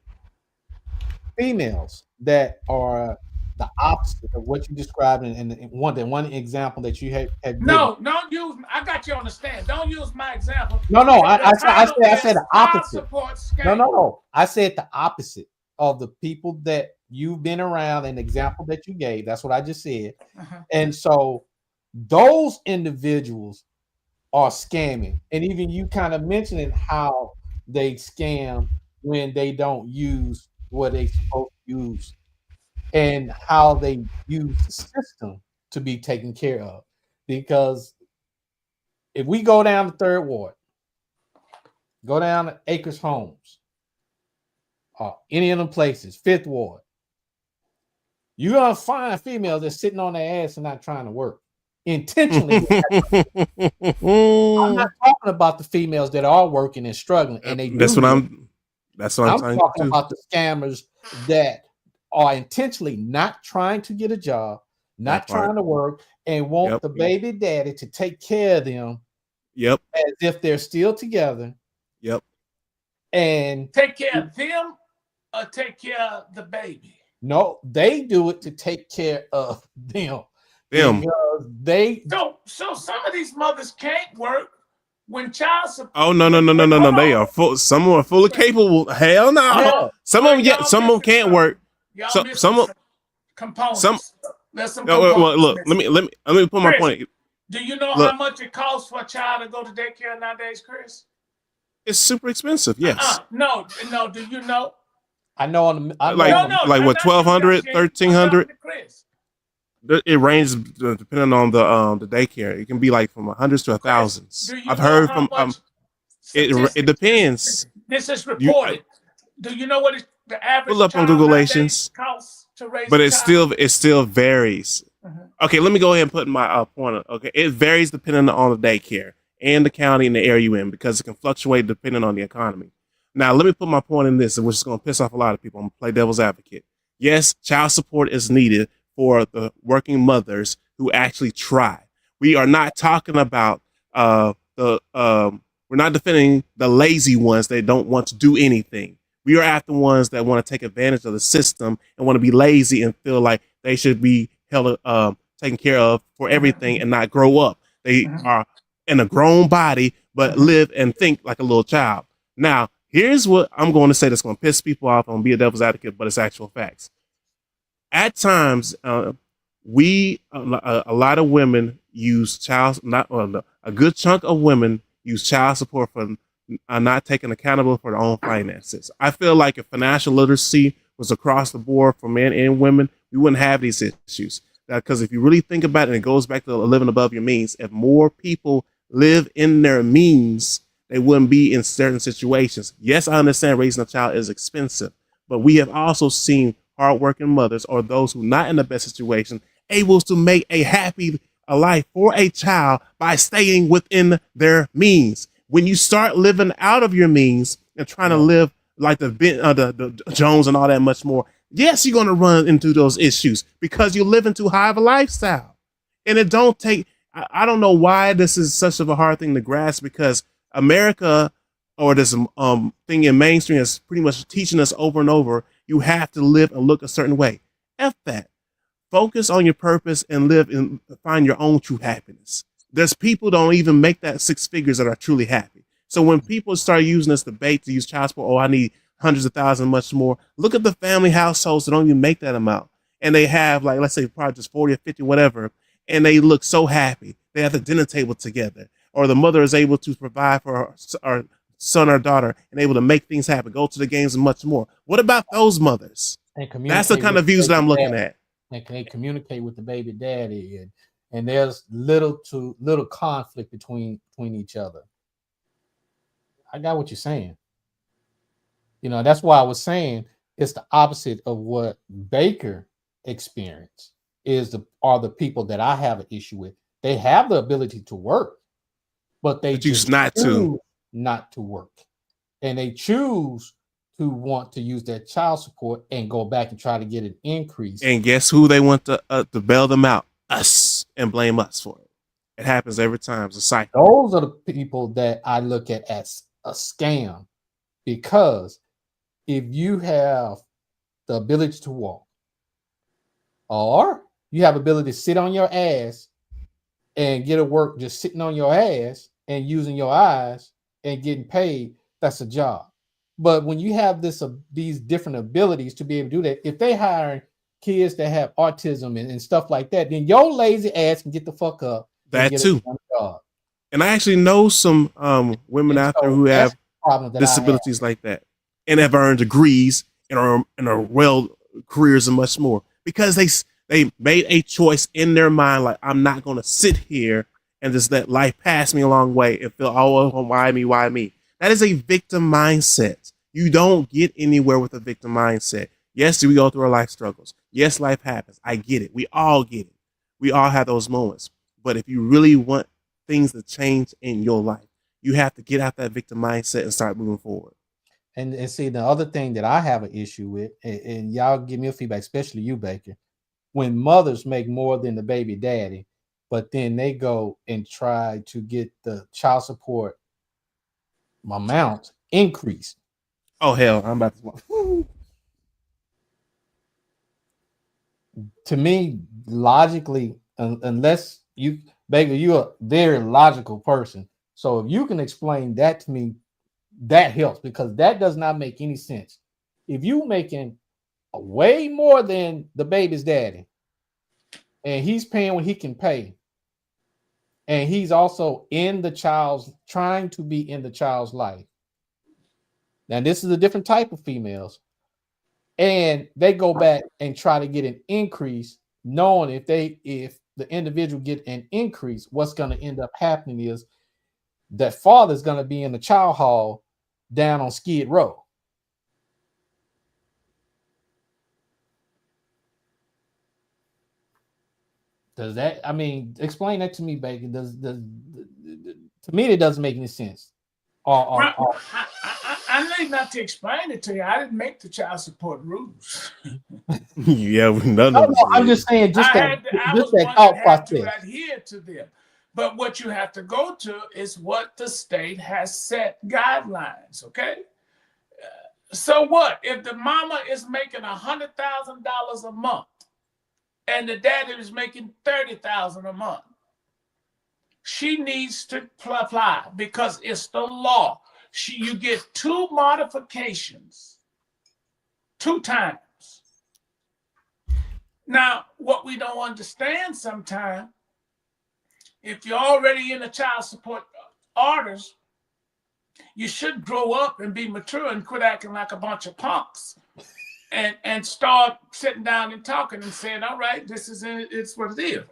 Females that are the opposite of what you described, and one example that you have given. No, don't use. I got you on the stand. Don't use my example. No, I said the opposite. No. I said the opposite of the people that you've been around, an example that you gave. That's what I just said. And so those individuals are scamming. And even you kind of mentioning how they scam when they don't use what they supposed to use, and how they use the system to be taken care of. Because if we go down to Third Ward, go down to Acres Homes, or any of them places, Fifth Ward, you're gonna find females that's sitting on their ass and not trying to work intentionally. I'm not talking about the females that are working and struggling, and they. That's what I'm talking about the scammers that are intentionally not trying to get a job, not trying to work, and want the baby daddy to take care of them. Yep. As if they're still together. Yep. And take care of them or take care of the baby? No, they do it to take care of them. Because they. So some of these mothers can't work when child support. Oh no! They are full. Some are fully capable. Hell no. Yeah. Some of them, some of them can't work. Some of components. There's some components. Well, look. Let me put my point. Do you know how much it costs for a child to go to daycare nowadays, Chris? It's super expensive. Yes. No. Do you know? I know like what, 1,200, 1,300. It ranges depending on the daycare. It can be like from hundreds to thousands. I've heard from it depends. This is reported. Do you know what the average pull up on Googleations costs to raise? But it still varies. Okay, let me go ahead and put my point. Okay, it varies depending on the daycare and the county and the area you're in, because it can fluctuate depending on the economy. Now, let me put my point in this, which is going to piss off a lot of people. I'm going to play devil's advocate. Yes, child support is needed for the working mothers who actually try. We are not talking about we're not defending the lazy ones that don't want to do anything. We are after ones that want to take advantage of the system and want to be lazy and feel like they should be held taken care of for everything and not grow up. They are in a grown body but live and think like a little child. Now, here's what I'm going to say that's going to piss people off. I'm going to be a devil's advocate, but it's actual facts. At times, a lot of women use a good chunk of women use child support for not taking accountable for their own finances. I feel like if financial literacy was across the board for men and women, we wouldn't have these issues. Because if you really think about it, and it goes back to living above your means, if more people live in their means, they wouldn't be in certain situations. Yes, I understand raising a child is expensive, but we have also seen hardworking mothers, or those who are not in the best situation, able to make a happy life for a child by staying within their means. When you start living out of your means and trying to live like the Jones and all that much more, yes, you're going to run into those issues because you're living too high of a lifestyle. And it don't take, I don't know why this is such of a hard thing to grasp, because America, or this thing in mainstream, is pretty much teaching us over and over, you have to live and look a certain way. F that. Focus on your purpose and live and find your own true happiness. There's people don't even make that six figures that are truly happy. So when people start using this debate to use child support, I need hundreds of thousands, much more. Look at the family households that don't even make that amount. And they have, like, let's say probably just 40 or 50, whatever. And they look so happy. They have the dinner table together. Or the mother is able to provide for her son or daughter and able to make things happen, go to the games and much more. What about those mothers? That's the kind of views that I'm looking at. And they communicate with the baby daddy, and there's little conflict between each other. I got what you're saying. That's why I was saying it's the opposite of what Baker experienced. are the people that I have an issue with. They have the ability to work, but they choose not to work, and they choose to want to use their child support and go back and try to get an increase. And guess who they want to bail them out? Us, and blame us for it. It happens every time. It's a cycle. Those are the people that I look at as a scam, because if you have the ability to walk, or you have ability to sit on your ass and get a work just sitting on your ass and using your eyes and getting paid, that's a job. But when you have these different abilities to be able to do that, if they hire kids that have autism and stuff like that, then your lazy ass can get the fuck up. That too. And I actually know some women out there who have disabilities like that and have earned degrees and are well careers and much more, because they made a choice in their mind, like, I'm not going to sit here and just let life pass me a long way and feel, oh, why me? That is a victim mindset. You don't get anywhere with a victim mindset. Yes, we go through our life struggles. Yes, life happens. I get it. We all get it. We all have those moments. But if you really want things to change in your life, you have to get out that victim mindset and start moving forward. And see, the other thing that I have an issue with, and y'all give me a feedback, especially you, Baker, when mothers make more than the baby daddy, but then they go and try to get the child support amount increased. Oh, hell, I'm about to. To me, logically, unless you, Baker, you're a very logical person. So if you can explain that to me, that helps, because that does not make any sense. If you making way more than the baby's daddy, and he's paying what he can pay, and he's also trying to be in the child's life. Now, this is a different type of females, and they go back and try to get an increase, knowing if the individual get an increase, what's going to end up happening is that father's going to be in the child hall down on Skid Row. Does that, I mean, explain that to me, Baker. To me, it doesn't make any sense. I need not to explain it to you. I didn't make the child support rules. Yeah, none of us. I'm just saying, I was thought process. To adhere to them. But what you have to go to is what the state has set guidelines. Okay. So what if the mama is making $100,000 a month and the daddy is making $30,000 a month? She needs to apply, because it's the law. You get 2 modifications 2 times. Now, what we don't understand sometimes, if you're already in the child support orders, you should grow up and be mature and quit acting like a bunch of punks and start sitting down and talking and saying, all right, it's what it is.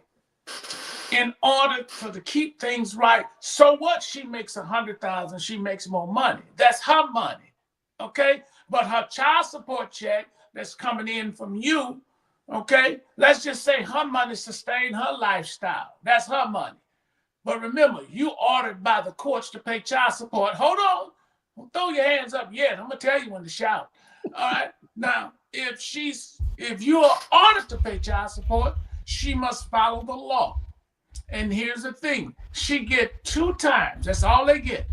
In order to keep things right. So what? She makes $100,000, she makes more money. That's her money. Okay? But her child support check that's coming in from you, okay? Let's just say her money sustains her lifestyle. That's her money. But remember, you ordered by the courts to pay child support. Hold on. Don't throw your hands up yet. I'm gonna tell you when to shout. All right. Now, if you are ordered to pay child support, she must follow the law. And here's the thing. She get 2 times. That's all they get.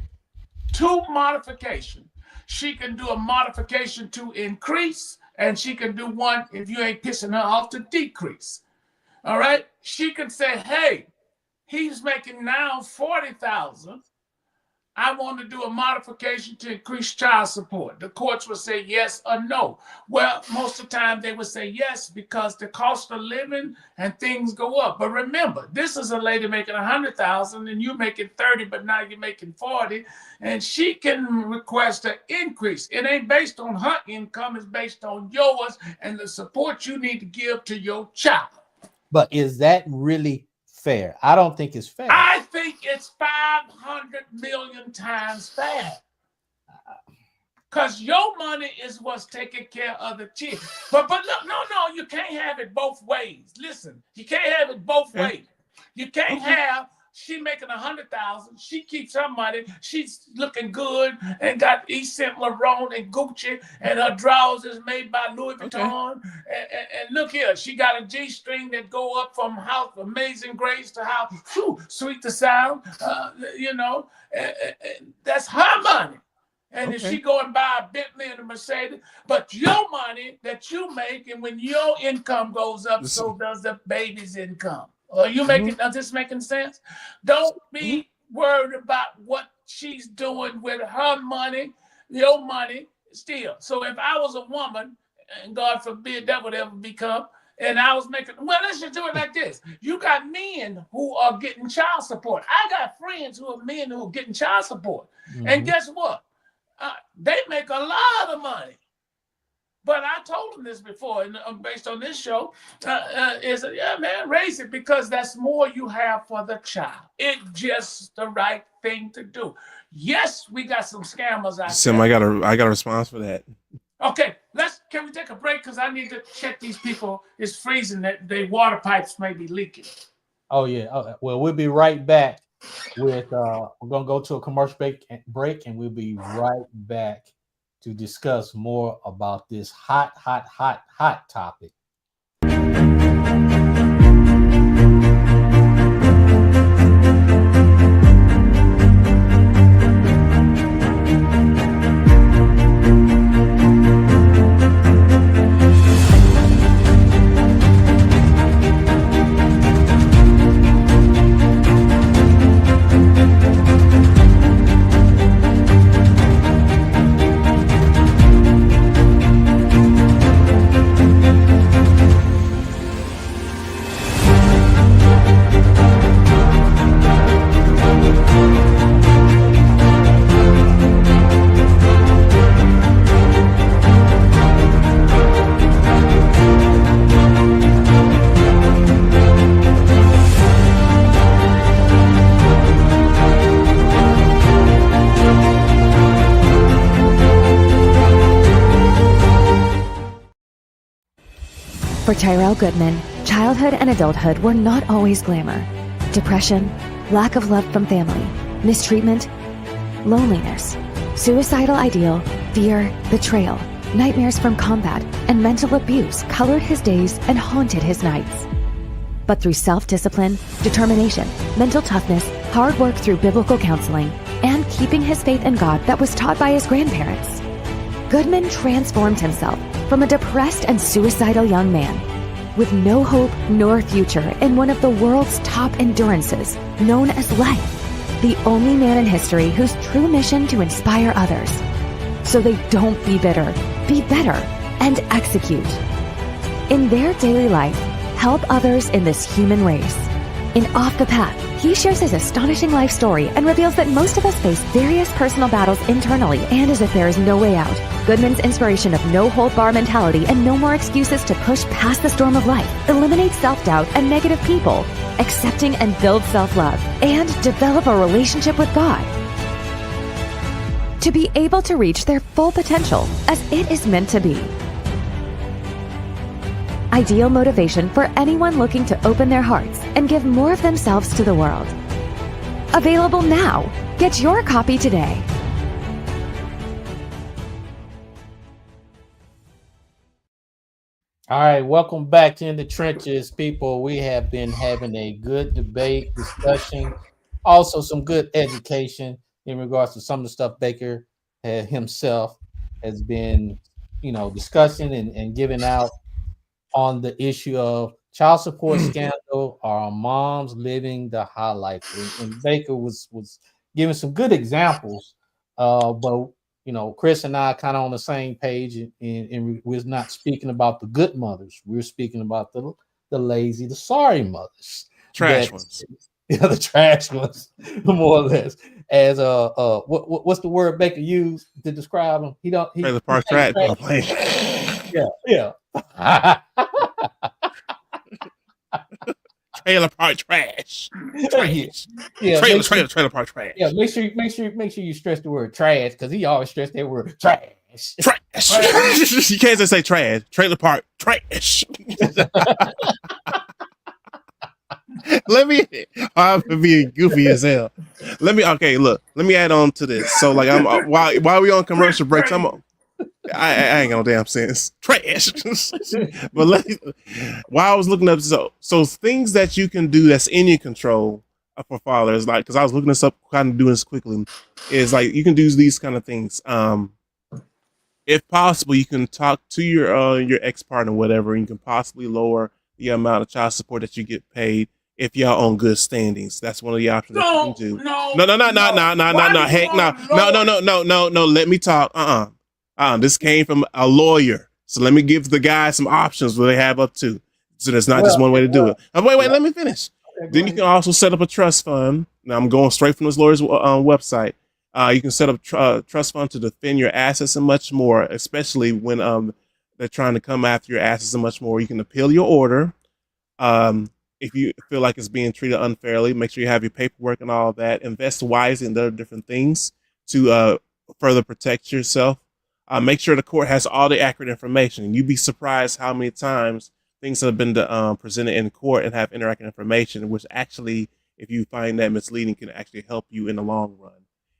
2 modifications. She can do a modification to increase, and she can do one, if you ain't pissing her off, to decrease. All right? She can say, hey, he's making now $40,000. I want to do a modification to increase child support. The courts will say yes or no. Well, most of the time they would say yes, because the cost of living and things go up. But remember, this is a lady making $100,000 and you're making 30, but now you're making 40, and she can request an increase. It ain't based on her income, it's based on yours and the support you need to give to your child. But is that really fair? I don't think it's fair. I think it's 500 million times fair. Because your money is what's taking care of the kids. But look, no, you can't have it both ways. Listen, you can't have it both ways. You can't have she making 100,000. She keeps her money. She's looking good and got Yves Saint Laurent and Gucci, and her drawers is made by Louis Vuitton. And look here, she got a G-string that go up from how Amazing Grace to how Sweet the Sound. That's her money. And if she go and buy a Bentley and a Mercedes, but your money that you make, and when your income goes up, so does the baby's income. Are you making? Is this making sense? Don't be worried about what she's doing with her money, your money, still. So if I was a woman, and God forbid that would ever become, and I was making, well, let's just do it like this. You got men who are getting child support. I got friends who are men who are getting child support. And guess what? They make a lot of money. But I told them this before, and based on this show, raise it, because that's more you have for the child. It's just the right thing to do. Yes, we got some scammers out there. I got a response for that. Okay, can we take a break? Because I need to check these people. It's freezing. That their water pipes may be leaking. Oh, yeah. Well, we'll be right back with, we're going to go to a commercial break, and we'll be right back to discuss more about this hot topic. For Tyrell Goodman, childhood and adulthood were not always glamour. Depression, lack of love from family, mistreatment, loneliness, suicidal ideal, fear, betrayal, nightmares from combat, and mental abuse colored his days and haunted his nights. But through self-discipline, determination, mental toughness, hard work through biblical counseling, and keeping his faith in God that was taught by his grandparents, Goodman transformed himself from a depressed and suicidal young man with no hope nor future in one of the world's top endurances, known as life, the only man in history whose true mission to inspire others. So they don't be bitter, be better, and execute. In their daily life, help others in this human race. In Off the Path, he shares his astonishing life story and reveals that most of us face various personal battles internally and as if there is no way out. Goodman's inspiration of no-hold-bar mentality and no more excuses to push past the storm of life, eliminate self-doubt and negative people, accepting and build self-love, and develop a relationship with God. To be able to reach their full potential as it is meant to be. Ideal motivation for anyone looking to open their hearts and give more of themselves to the world. Available now. Get your copy today. All right, welcome back to In the Trenches, people. We have been having a good debate, discussion, also some good education in regards to some of the stuff Baker himself has been, discussing and giving out on the issue of child support scandal. Are moms living the high life? And Baker was giving some good examples, but Chris and I kind of on the same page, and we're not speaking about the good mothers. We're speaking about the lazy, the sorry mothers, trash ones. Yeah, the trash ones, more or less. As what's the word Baker used to describe them? Trailer park trash. Yeah. Trailer park trash. Yeah. Trailer park trash. Yeah, make sure you stress the word trash, because he always stressed that word trash. trash. Trash. You can't just say trash. Trailer park trash. I'm being goofy as hell. Let me add on to this. So like while we on commercial breaks, I ain't got no damn sense. Trash. But while I was looking up, so things that you can do that's in your control for fathers, like, because I was looking this up, kind of doing this quickly, is like you can do these kind of things. If possible, you can talk to your ex-partner, whatever, and you can possibly lower the amount of child support that you get paid if y'all on good standings. That's one of the options that you can do. No. Heck no. Let me talk. This came from a lawyer, so let me give the guy some options where they have up to. So there's not just one way to do it. Wait, let me finish. Okay, then you can also set up a trust fund. Now I'm going straight from this lawyer's website. You can set up trust fund to defend your assets and much more, especially when they're trying to come after your assets and much more. You can appeal your order. If you feel like it's being treated unfairly, make sure you have your paperwork and all of that. Invest wisely in other different things to further protect yourself. Make sure the court has all the accurate information. And you'd be surprised how many times things have been presented in court and have inaccurate information, which actually, if you find that misleading, can actually help you in the long run.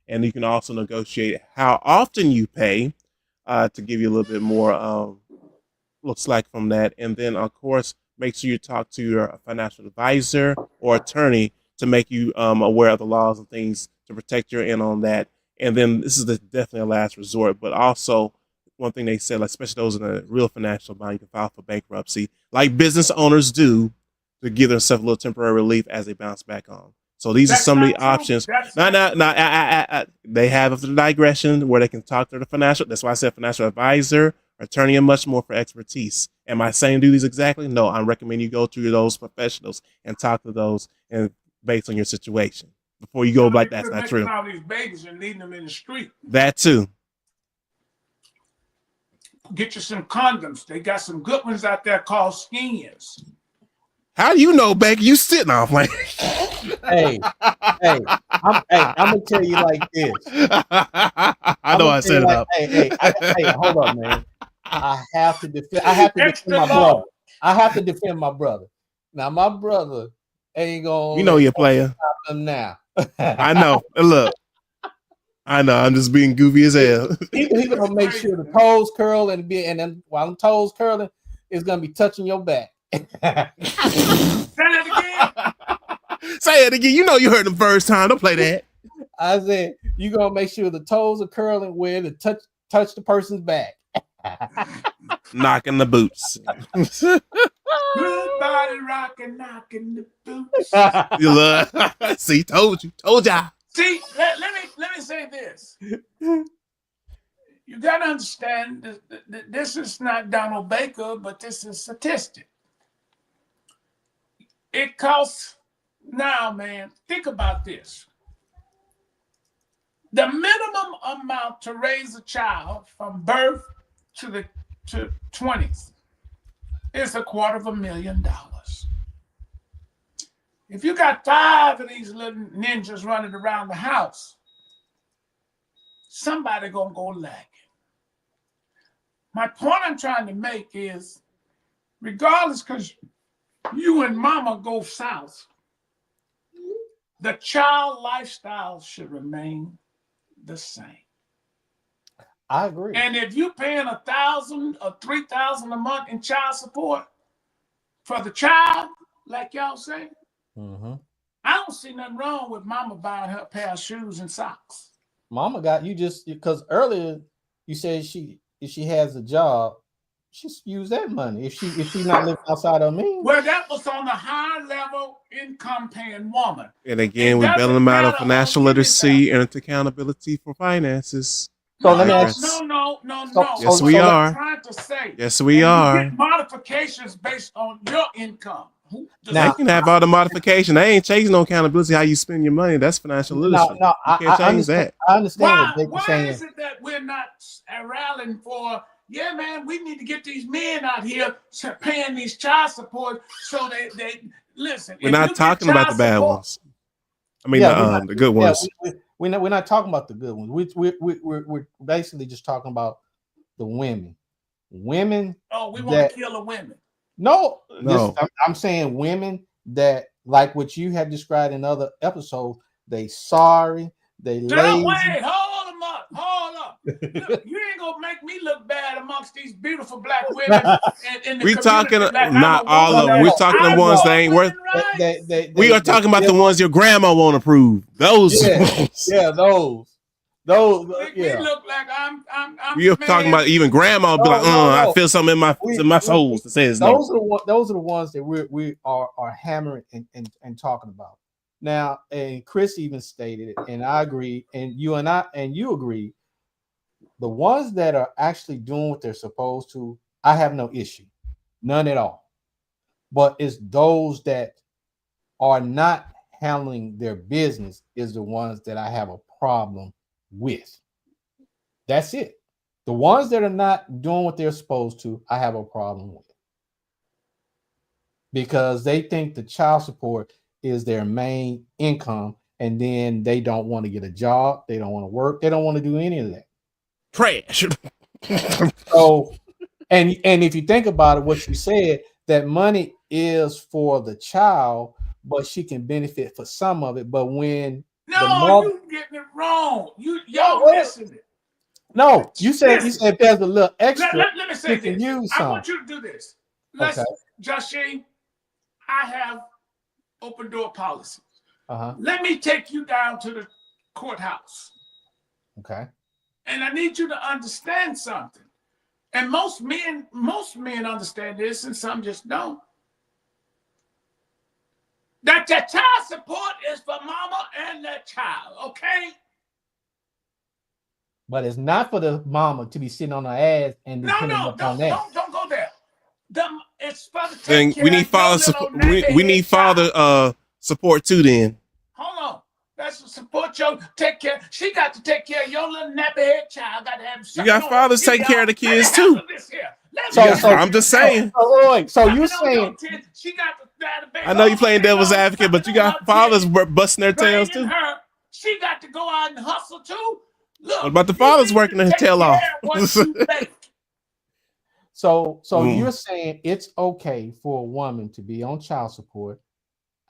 And you can also negotiate how often you pay to give you a little bit more slack from that. And then, of course, make sure you talk to your financial advisor or attorney to make you aware of the laws and things to protect your end on that. And then this is definitely a last resort, but also one thing they said, like, especially those in a real financial bind, you can file for bankruptcy, like business owners do, to give themselves a little temporary relief as they bounce back on. So these are some of the options. They have a digression where they can talk to the financial. That's why I said financial advisor, attorney, and much more for expertise. Am I saying do these exactly? No, I'm recommending you go to those professionals and talk to those and based on your situation. Before you go like that's not true. All these babies and leaving them in the street. That too. Get you some condoms. They got some good ones out there called skins. How do you know, Becky? You sitting off like. I'm gonna tell you like this. I know I set it up. Hey, hold up, man. I have to defend my brother. I have to defend my brother. Now, my brother ain't gonna. You know you're a player. Now. I know. Look, I know. I'm just being goofy as hell. He gonna make sure the toes curl and then while the toes curling, it's gonna be touching your back. Say it again. Say it again. You know you heard the first time. Don't play that. I said you gonna make sure the toes are curling where to touch the person's back. Knocking the boots. Good body rocking, knocking the boots. See, told ya. See, let me say this. You gotta understand this is not Donald Baker, but this is statistic. It costs now, man. Think about this. The minimum amount to raise a child from birth to 20s is $250,000. If you got 5 of these little ninjas running around the house, somebody gonna go lagging. My point I'm trying to make is, regardless, because you and mama go south, the child lifestyle should remain the same. I agree. And if you're paying $1,000 or $3,000 a month in child support for the child, like y'all say, I don't see nothing wrong with mama buying her a pair of shoes and socks. Mama got you just because earlier you said if she has a job, she use that money. If she's not living outside of me. Well, that was on the high level income paying woman. And again, we're bailing them out of financial literacy and accountability for finances. So let me ask. No. Yes, we are. I'm trying to say. Yes, we are. You get modifications based on your income. Now, they can have all the modification. They ain't changing no accountability how you spend your money. That's financial literacy. No, you can't change that. I understand. Why is it that we're not rallying for? Yeah, man, we need to get these men out here paying these child support so they listen. We're not talking about the bad ones. I mean, the good ones. We're not talking about the good ones. We're basically just talking about the women. Women. Oh, we want to kill the women. No. No. I'm saying women that, like what you had described in other episodes, they sorry, they lazy. Wait, hold them up. Hold up. Look, you ain't gonna make me look bad amongst these beautiful black women in the We talking like not all of them. We're talking the ones that ain't worth. We are talking about the ones your grandma won't approve. Those. Yeah, those. Make yeah. me look like I'm We're talking about even grandma be like, I feel something in my soul that says no. Those are the ones that we are hammering and talking about. Now, and Chris even stated it, and I agree, and you agree. The ones that are actually doing what they're supposed to, I have no issue, none at all. But it's those that are not handling their business is the ones that I have a problem with. That's it. The ones that are not doing what they're supposed to, I have a problem with. Because they think the child support is their main income, and then they don't want to get a job, they don't want to work, they don't want to do any of that. Trash. So, and if you think about it, what you said, that money is for the child, but she can benefit for some of it. But when you getting it wrong. Y'all missing it. No, you said there's a little extra. Let me say this. I want you to do this. Joshie, I have open door policy. Let me take you down to the courthouse. Okay. And I need you to understand something. And most men understand this, and some just don't. That the child support is for mama and the child, okay? But it's not for the mama to be sitting on her ass and depending upon that. Don't go there. It's for the take care we need father support. We need father support too. Then hold on. That's to support your take care. She got to take care of your little nappy head child. Got to have. You got fathers taking care of the kids too. So I'm just saying. So you're saying she got the I know you playing devil's advocate, but you got fathers busting their tails too. She got to go out and hustle too. Look, what about the fathers working their tail off? So you're saying it's okay for a woman to be on child support,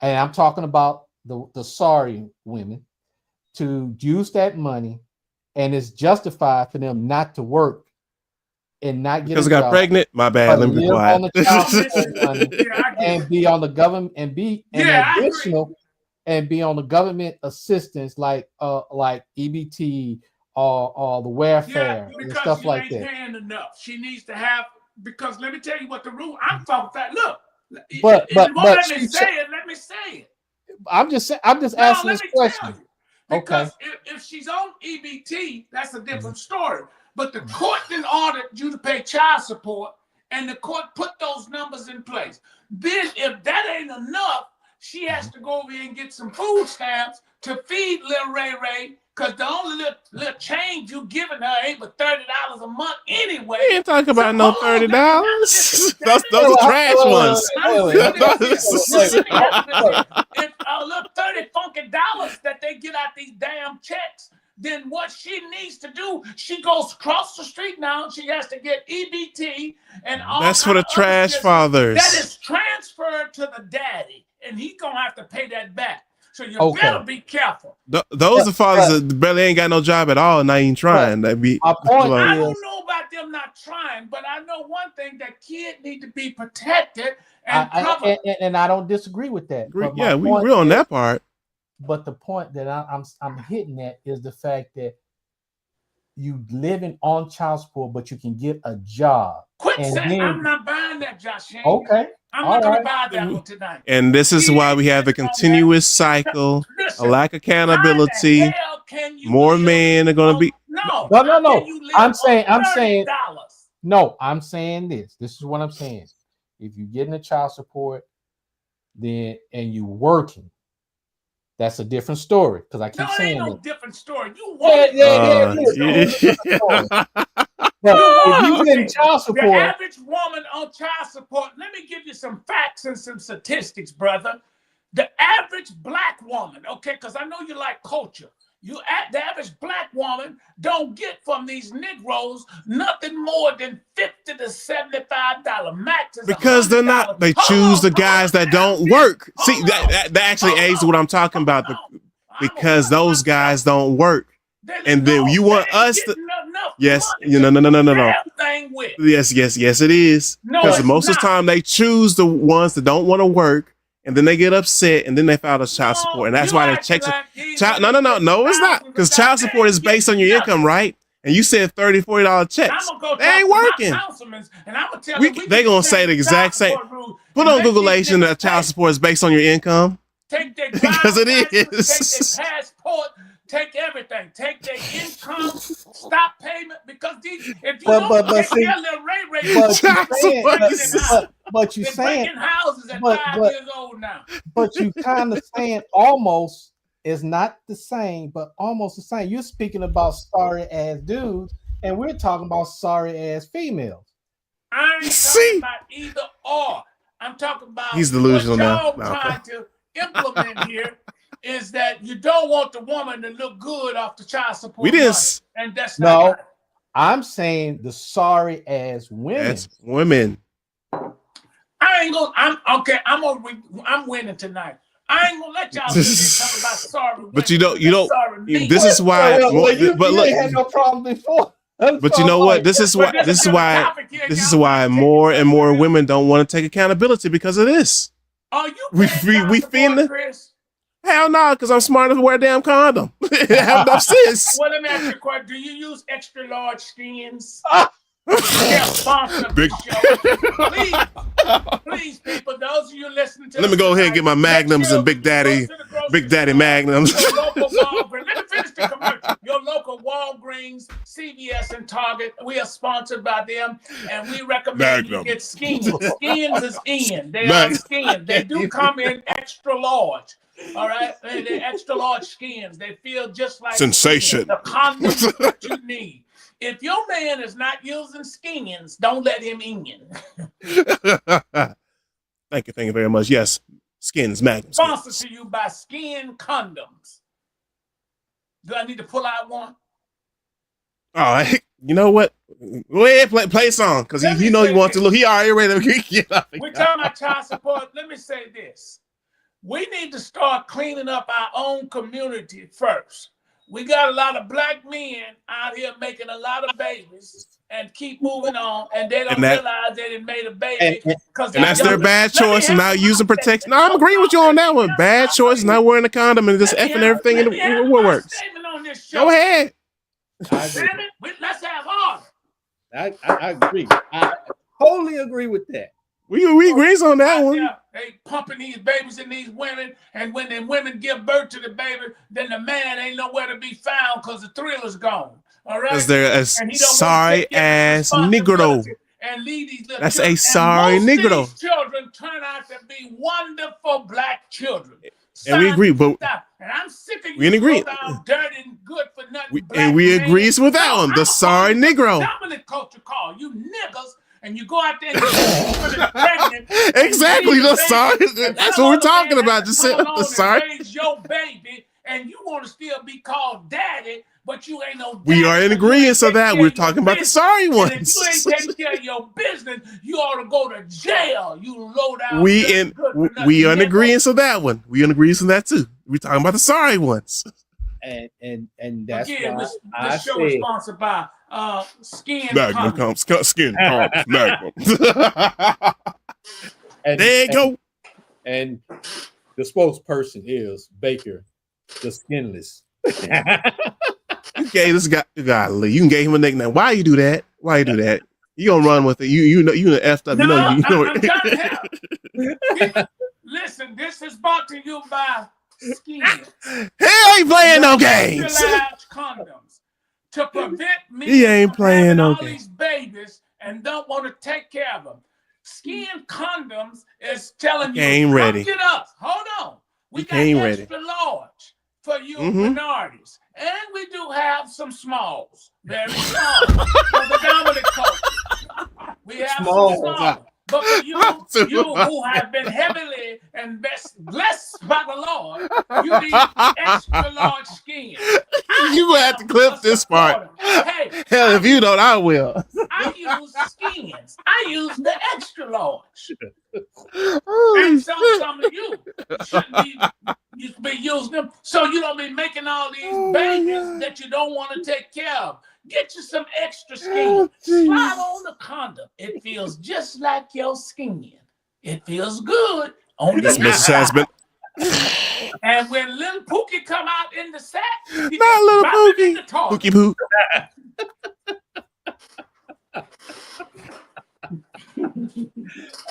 and I'm talking about the sorry women, to use that money, and it's justified for them not to work and not get because I got pregnant. My bad. Let me be quiet. And be on the government and be additional and be on the government assistance like EBT or the welfare and stuff like that. Paying enough. She needs to have, because let me tell you what the rule. I'm talking about. Look, but let me say it. I'm just asking this question. Because if she's on EBT, that's a different story. But the court then ordered you to pay child support, and the court put those numbers in place. Then, if that ain't enough, she has to go over here and get some food stamps to feed little Ray, because the only little change you giving her ain't but $30 a month anyway. We ain't talking about no $30. Those are trash ones. If a little $30 funky dollars that they get out these damn checks, then what she needs to do, she goes across the street now. She has to get EBT and all. That's for the trash fathers. That is transferred to the daddy, and he's gonna have to pay that back. So you better be careful. Those are fathers that barely ain't got no job at all, not even trying. My point I don't know about them not trying, but I know one thing: that kid need to be protected and covered. And I don't disagree with that. Yeah, we're on that part. But the point that I'm hitting at is the fact that you living on child support, but you can get a job. Quit saying I'm not buying that, Josh. Okay. I'm not going to buy that one tonight. And this is why we have a continuous cycle, a lack of accountability. More men are going to be. No. I'm saying. No, I'm saying this. This is what I'm saying. If you're getting a child support, then and you working, that's a different story. Because I keep saying ain't no that. different story. You But if you getting child support, the average woman on child support, let me give you some facts and some statistics, brother. The average black woman, okay, because I know you like culture. The average black woman don't get from these Negroes nothing more than $50 to $75 max. Because they're not. They choose the guys that don't work. See, that actually aids to what I'm talking about. Because those guys don't work. And then you want us to. Yes, no. Yes, it is. Because most of the time they choose the ones that don't want to work, and then they get upset, and then they file the child support, and that's why they check. No, it's not. Because child support is based on your income, right? And you said $30, $40 checks. They ain't working. They gonna say the exact same. Put on Googleation that child support is based on your income. Take their because it is. Take their passport. Take everything. Take their income. Stop payment because if you don't take their little rate, but you saying houses at 5 years old now. But you kind of saying almost is not the same, but almost the same. You're speaking about sorry ass dudes, and we're talking about sorry ass females. I ain't talking about either or. I'm talking about he's delusional what y'all now. trying to implement here is that you don't want the woman to look good off the child support. We didn't. And that's not right. I'm saying the sorry ass women. That's women. I ain't gonna. I'm winning tonight. I ain't gonna let y'all talk about sorry women. But you don't. This is why. But look, had no problem before. But you know what? This is why more and more women don't want to take accountability because of this. Are you we feeling Chris? Hell no, because I'm smart enough to wear a damn condom. I have enough sense. Well, let me ask you a question. Do you use extra large skins? Please, people, those of you listening to let me go ahead and get my Magnums and Big Daddy Magnums. Let me finish the commercial. Your local Walgreens, CVS, and Target, we are sponsored by them, and we recommend you get skins. Skins is in. They are skins. They do come in extra large. All right, they're extra large skins. They feel just like sensation. The condoms that you need. If your man is not using skins, don't let him in. Thank you very much. Yes, skins, Magnum. Sponsored to you by Skin Condoms. Do I need to pull out one? All right. You know what? Go ahead, play a song because he know he wants to look. He already ready to get up. We're talking about child support. Let me say this. We need to start cleaning up our own community first. We got a lot of black men out here making a lot of babies and keep moving on, and they don't realize they didn't made a baby. And that's their bad choice and not using protection. No, I'm agreeing with you on that one. Bad choice, not wearing a condom and just effing everything in the works. Go ahead. Let's have order. I agree. I totally agree with that. We agree on that one. They pumping these babies in these women, and when the women give birth to the baby, then the man ain't nowhere to be found because the thrill is gone. All right, because they're a sorry ass Negro. And leave these little That's children. a sorry Negro. These children turn out to be wonderful black children. And we agree, but and I'm sick of we agree. Dirty and good for nothing. And we agree with that one. The sorry Negro. Dominant culture call you niggas. And you go out there and you're pregnant. Exactly. The sorry. That's what we're talking about. Just say the sorry. Raise your baby, and you want to still be called daddy, but you ain't no daddy. We are in agreement so that we're talking about the sorry ones. And if you ain't taking care of your business, you ought to go to jail. You low down. We are in agreement on that one. We in agreement on that too. We're talking about the sorry ones. And that's again, why this show is sponsored by Skin Magnum Skin Magnum. There you go. And the spokesperson is Baker, the Skinless. You gave this guy, golly, you can give him a nickname. Why you do that? Why you do that? You gonna run with it? You know effed up. No, I'm trying to help. Listen, this is brought to you by Skin. He ain't playing no games. Condoms to prevent me. He ain't playing no games. These babies and don't want to take care of them. Skin Condoms is telling you. Ain't ready. Get us. Hold on. We got extra large for you minorities, and we do have some smalls, very small for the dominant culture. We have some small. But for you who have been heavily and blessed by the Lord, you need extra large skin. You gonna have to clip this part. Hey, hell, if you don't, I will. I use skins. I use the extra large. Holy And so shit. some of you shouldn't be. You should be using them so you don't be making all these babies that you don't want to take care of. Get you some extra skin. Slide on the condom. It feels just like your skin. It feels good on This the message has been. And when little Pookie come out in the sack, Not little Pookie. Pookie Poo.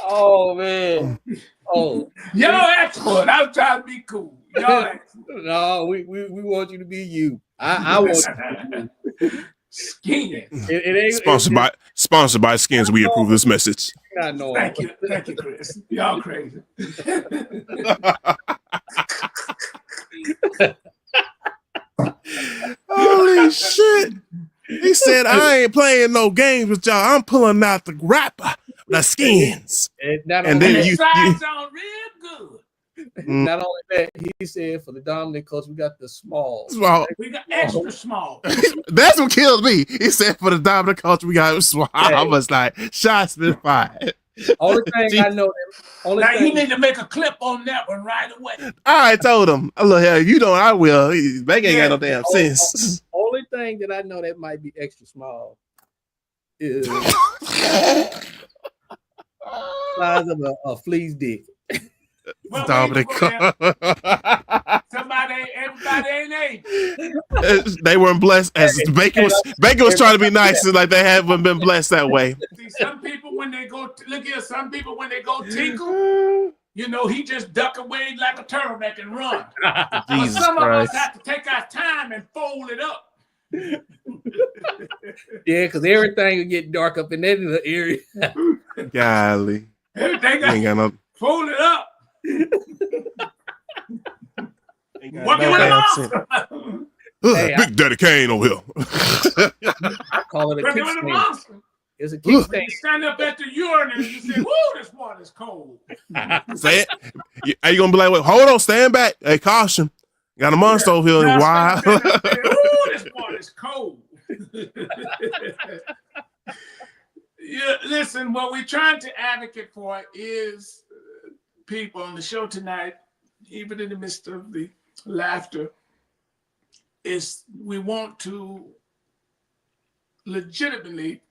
Oh man. Oh. Y'all expert. I'm trying to be cool. Y'all expert. No, we want you to be you. I want you to be you. Skins. It ain't Sponsored by Skins. We approve this message. Thank you, Chris. Y'all crazy. Holy shit! He said, "I ain't playing no games with y'all. I'm pulling out the rapper, the Skins." And then it slides on real good. Not only that, he said for the dominant culture, we got the small. We got extra small. That's what killed me. He said for the dominant culture, we got small. I was like, shots been fired. Only thing I know. Now you need to make a clip on that one right away. I told him, look, hell, if you don't, I will. They ain't got no damn sense. Only thing that I know that might be extra small is size of a flea's dick. Well, Dominic. everybody ain't able. They weren't blessed as Bacon was trying to be nice, and like they haven't been blessed that way. See, some people when they go tinkle, you know, he just duck away like a turtleneck and run. Jesus Some Christ. of us have to take our time and fold it up. Yeah, because everything will get dark up in that little area. Golly. Everything ain't got no fold it up. Walking with a monster. Hey, Big Daddy Kane over here. I call it a kickstand. It's a kickstand. You stand up at the urinal and you say, "Woo, this water's cold." Say it. Are you gonna be like, "Wait, hold on, stand back. Hey, caution. Got a monster over here." Why? "Woo, this water's cold." Yeah, listen, what we're trying to advocate for is people on the show tonight, even in the midst of the laughter, is we want to legitimately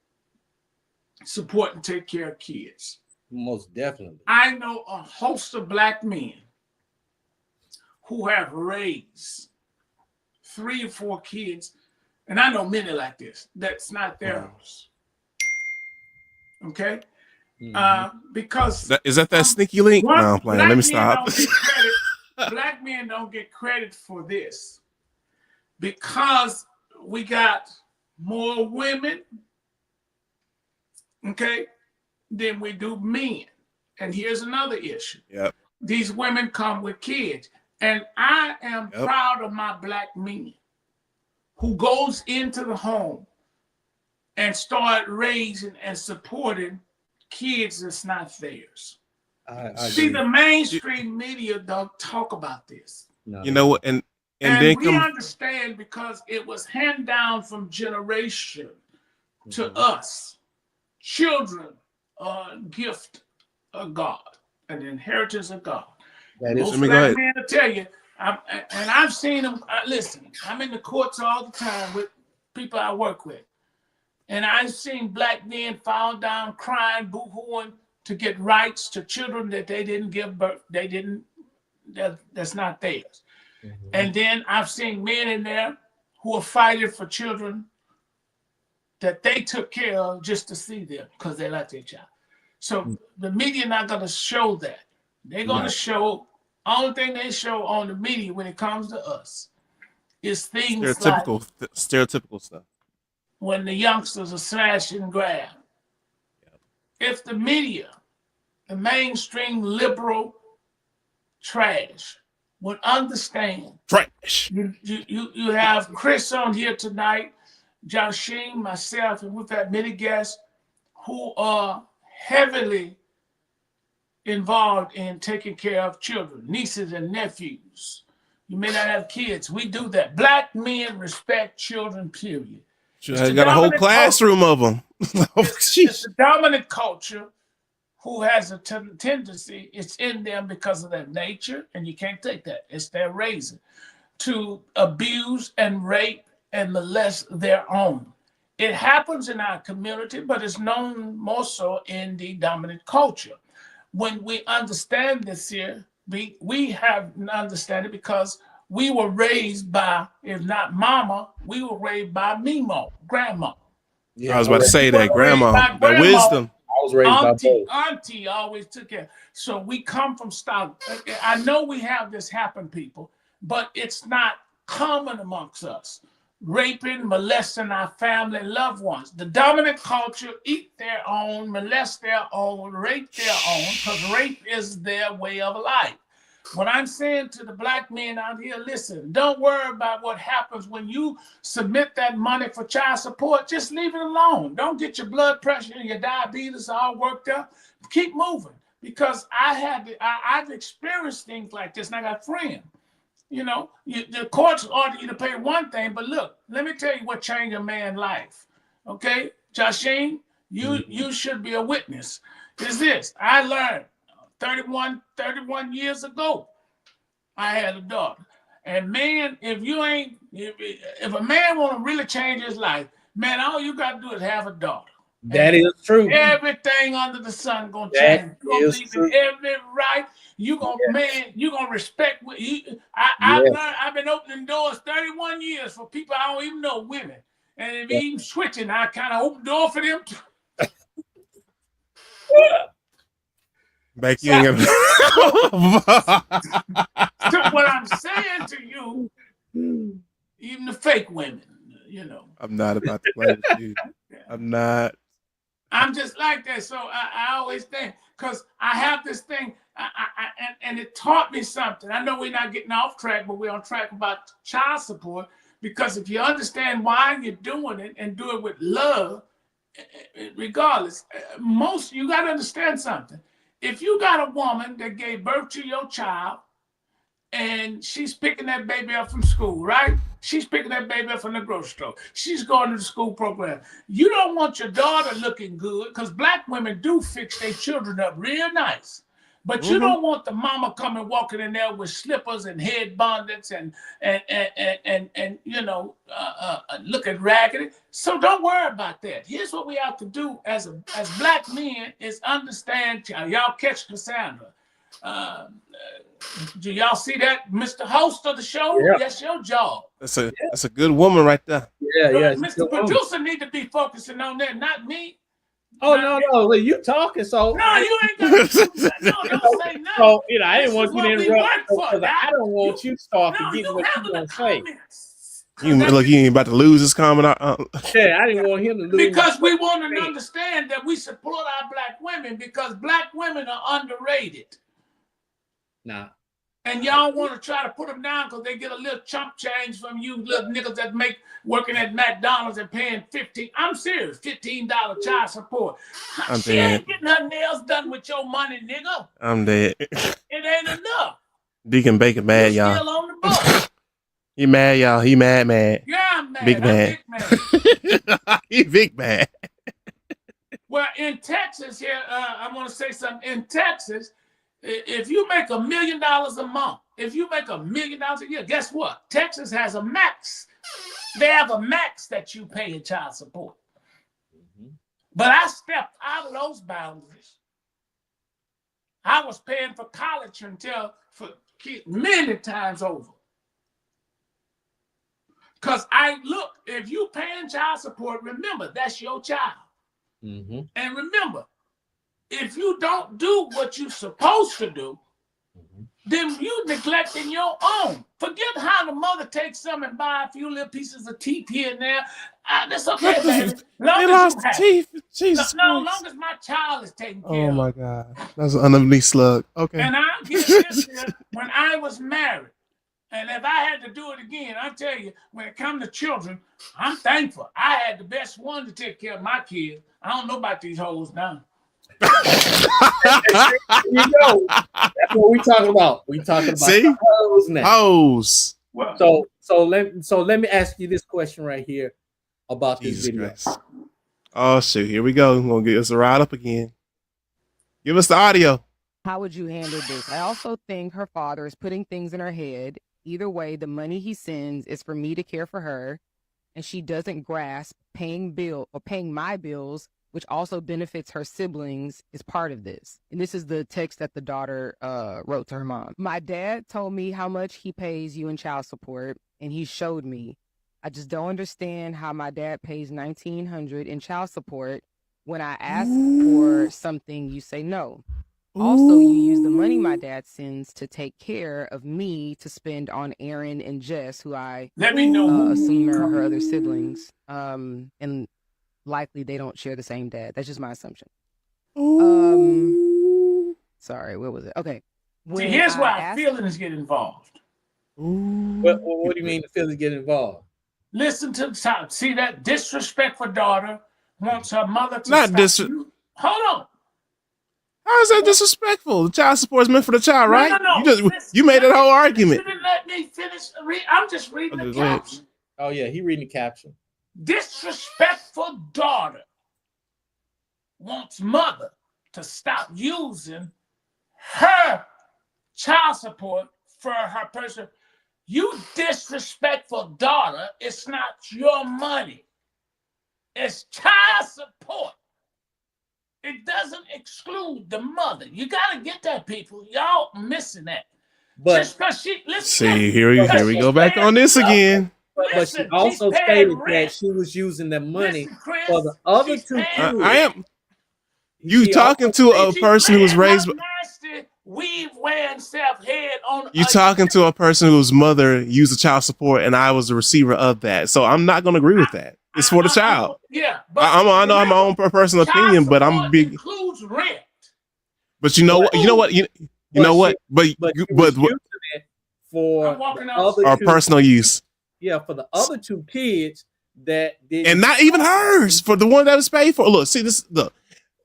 support and take care of kids. Most definitely. I know a host of Black men who have raised 3 or 4 kids, and I know many like this. That's not theirs. Okay? Because is that sneaky link? No, I'm playing. Let me stop. Black men don't get credit for this because we got more women, okay, than we do men. And here's another issue. Yep. These women come with kids. And I am proud of my Black men who goes into the home and start raising and supporting kids that's not theirs. See, the mainstream media don't talk about this. No. You know what? And then we understand because it was handed down from generation to us. Children are a gift of God, an inheritance of God. That is. Most Black men will tell you, and I've seen them. Listen, I'm in the courts all the time with people I work with. And I've seen Black men fall down crying, boo-hooing to get rights to children that they didn't give birth. That's not theirs. Mm-hmm. And then I've seen men in there who are fighting for children that they took care of just to see them because they like their child. So the media not going to show that. They're going to show, only thing they show on the media when it comes to us is things stereotypical stuff. When the youngsters are smashing and grab. If the media, the mainstream liberal trash, would understand. Trash. You have Chris on here tonight, Joshine, myself, and we've had many guests who are heavily involved in taking care of children, nieces and nephews. You may not have kids. We do that. Black men respect children, period. I got a whole classroom of them. It's the dominant culture who has a tendency, it's in them because of their nature, and you can't take that. It's their raising, to abuse and rape and molest their own. It happens in our community, but it's known more so in the dominant culture. When we understand this here, we have an understanding because we were raised by, if not mama, we were raised by Mimo, grandma. Yeah, I was about to say that, grandma, that wisdom. I was raised by both. Auntie always took care. So we come from stock. I know we have this happen, people, but it's not common amongst us. Raping, molesting our family loved ones. The dominant culture eat their own, molest their own, rape their own, because rape is their way of life. What I'm saying to the black men out here, listen, don't worry about what happens when you submit that money for child support. Just leave it alone. Don't get your blood pressure and your diabetes all worked up. Keep moving, because I've experienced things like this, and I got friends. You know, the courts order you to pay one thing, but look, let me tell you what changed a man's life. Okay, Joshine, you should be a witness. Is this? I learned 31 years ago, I had a daughter. And man, if a man want to really change his life, man, all you got to do is have a daughter. That is true. Everything under the sun gonna change. You're gonna leave every right. You gonna respect. I've been opening doors 31 years for people I don't even know, women, and if even switching, I kind of open the door for them. Back in. So what I'm saying to you, even the fake women, you know. I'm not about to play with you. I'm not. I'm just like that. So I always think, because I have this thing, and it taught me something. I know we're not getting off track, but we're on track about child support, because if you understand why you're doing it and do it with love, regardless, you got to understand something. If you got a woman that gave birth to your child, and she's picking that baby up from school, right? She's picking that baby up from the grocery store. She's going to the school program. You don't want your daughter looking good, because black women do fix their children up real nice. But you don't want the mama coming walking in there with slippers and head bonnets and you know, looking raggedy. So don't worry about that. Here's what we have to do as black men is understand. Y'all catch Cassandra. Do y'all see that, Mr. Host of the show? Yeah. That's your job. That's a good woman right there. Yeah. Mr. Producer need to be focusing on that, not me. Oh, no. Well, you talking, so. No, you ain't got to do that. No, don't say nothing. So, you know, I didn't want you to interrupt, because I don't want you to start forgetting what you want to say. You ain't about to lose this comment. Yeah, I didn't want him to lose. Because we want to understand that we support our black women, because black women are underrated. Nah. And y'all want to try to put them down because they get a little chump change from you little niggas that working at McDonald's and paying I'm serious, $15 child support. She ain't getting her nails done with your money, nigga. I'm dead. It ain't enough. Deacon Baker mad, y'all. Still on the boat. He mad, y'all. He mad. Yeah, I'm mad. Big mad. He big mad. Well, in Texas here, I want to say something. In Texas, if you make $1 million a month, if you make $1 million a year, guess what? Texas has a max. They have a max that you pay in child support. But I stepped out of those boundaries. I was paying for college for kids many times over. Because if you paying child support, remember, that's your child. And remember, if you don't do what you're supposed to do, then you neglecting your own. Forget how the mother takes some and buy a few little pieces of teeth here and there. That's okay, baby. Long as my child is taken care of. Oh my God. That's an underneath slug. Okay. And I'll give this here, when I was married, and if I had to do it again, I tell you, when it comes to children, I'm thankful. I had the best one to take care of my kids. I don't know about these hoes now. You know, that's what we talking about. We talking about See? hoes now. Hoes. So let me ask you this question right here about this Jesus video. Christ. Oh shoot, here we go. We're gonna get us a ride up again. Give us the audio. How would you handle this? I also think her father is putting things in her head. Either way, the money he sends is for me to care for her, and she doesn't grasp paying my bills, which also benefits her siblings, is part of this. And this is the text that the daughter wrote to her mom. My dad told me how much he pays you in child support, and he showed me. I just don't understand how my dad pays $1,900 in child support. When I ask for something, you say no. Also, you use the money my dad sends to take care of me to spend on Aaron and Jess, who I assume are her other siblings. And likely they don't share the same dad. That's just my assumption. Sorry, what was it? Okay. See, here's why feelings get involved. What do you mean the feelings get involved? Listen to the top. See that disrespectful daughter wants her mother to Not Hold on. How is that disrespectful? The child support is meant for the child, right? No. You made that whole argument. You didn't let me finish. I'm just reading the caption. Oh yeah, he reading the caption. Disrespectful daughter wants mother to stop using her child support for her person. You disrespectful daughter, it's not your money. It's child support. It doesn't exclude the mother. You got to get that, people. Y'all missing that. But just because here we go back on this again. But she also stated that she was using the money for the other two kids. I am. You talking to a person who was raised. Weave wearing self-head on. You talking to a person whose mother used the child support, and I was the receiver of that. So I'm not going to agree with that. It's for the child. Yeah, but I know I have my own personal opinion, but I'm big. Includes rent. But you know what? You know what? You know what? But for our personal use. Yeah, for the other two kids that did, and not even hers for the one that was paid for. Look, see this. Look,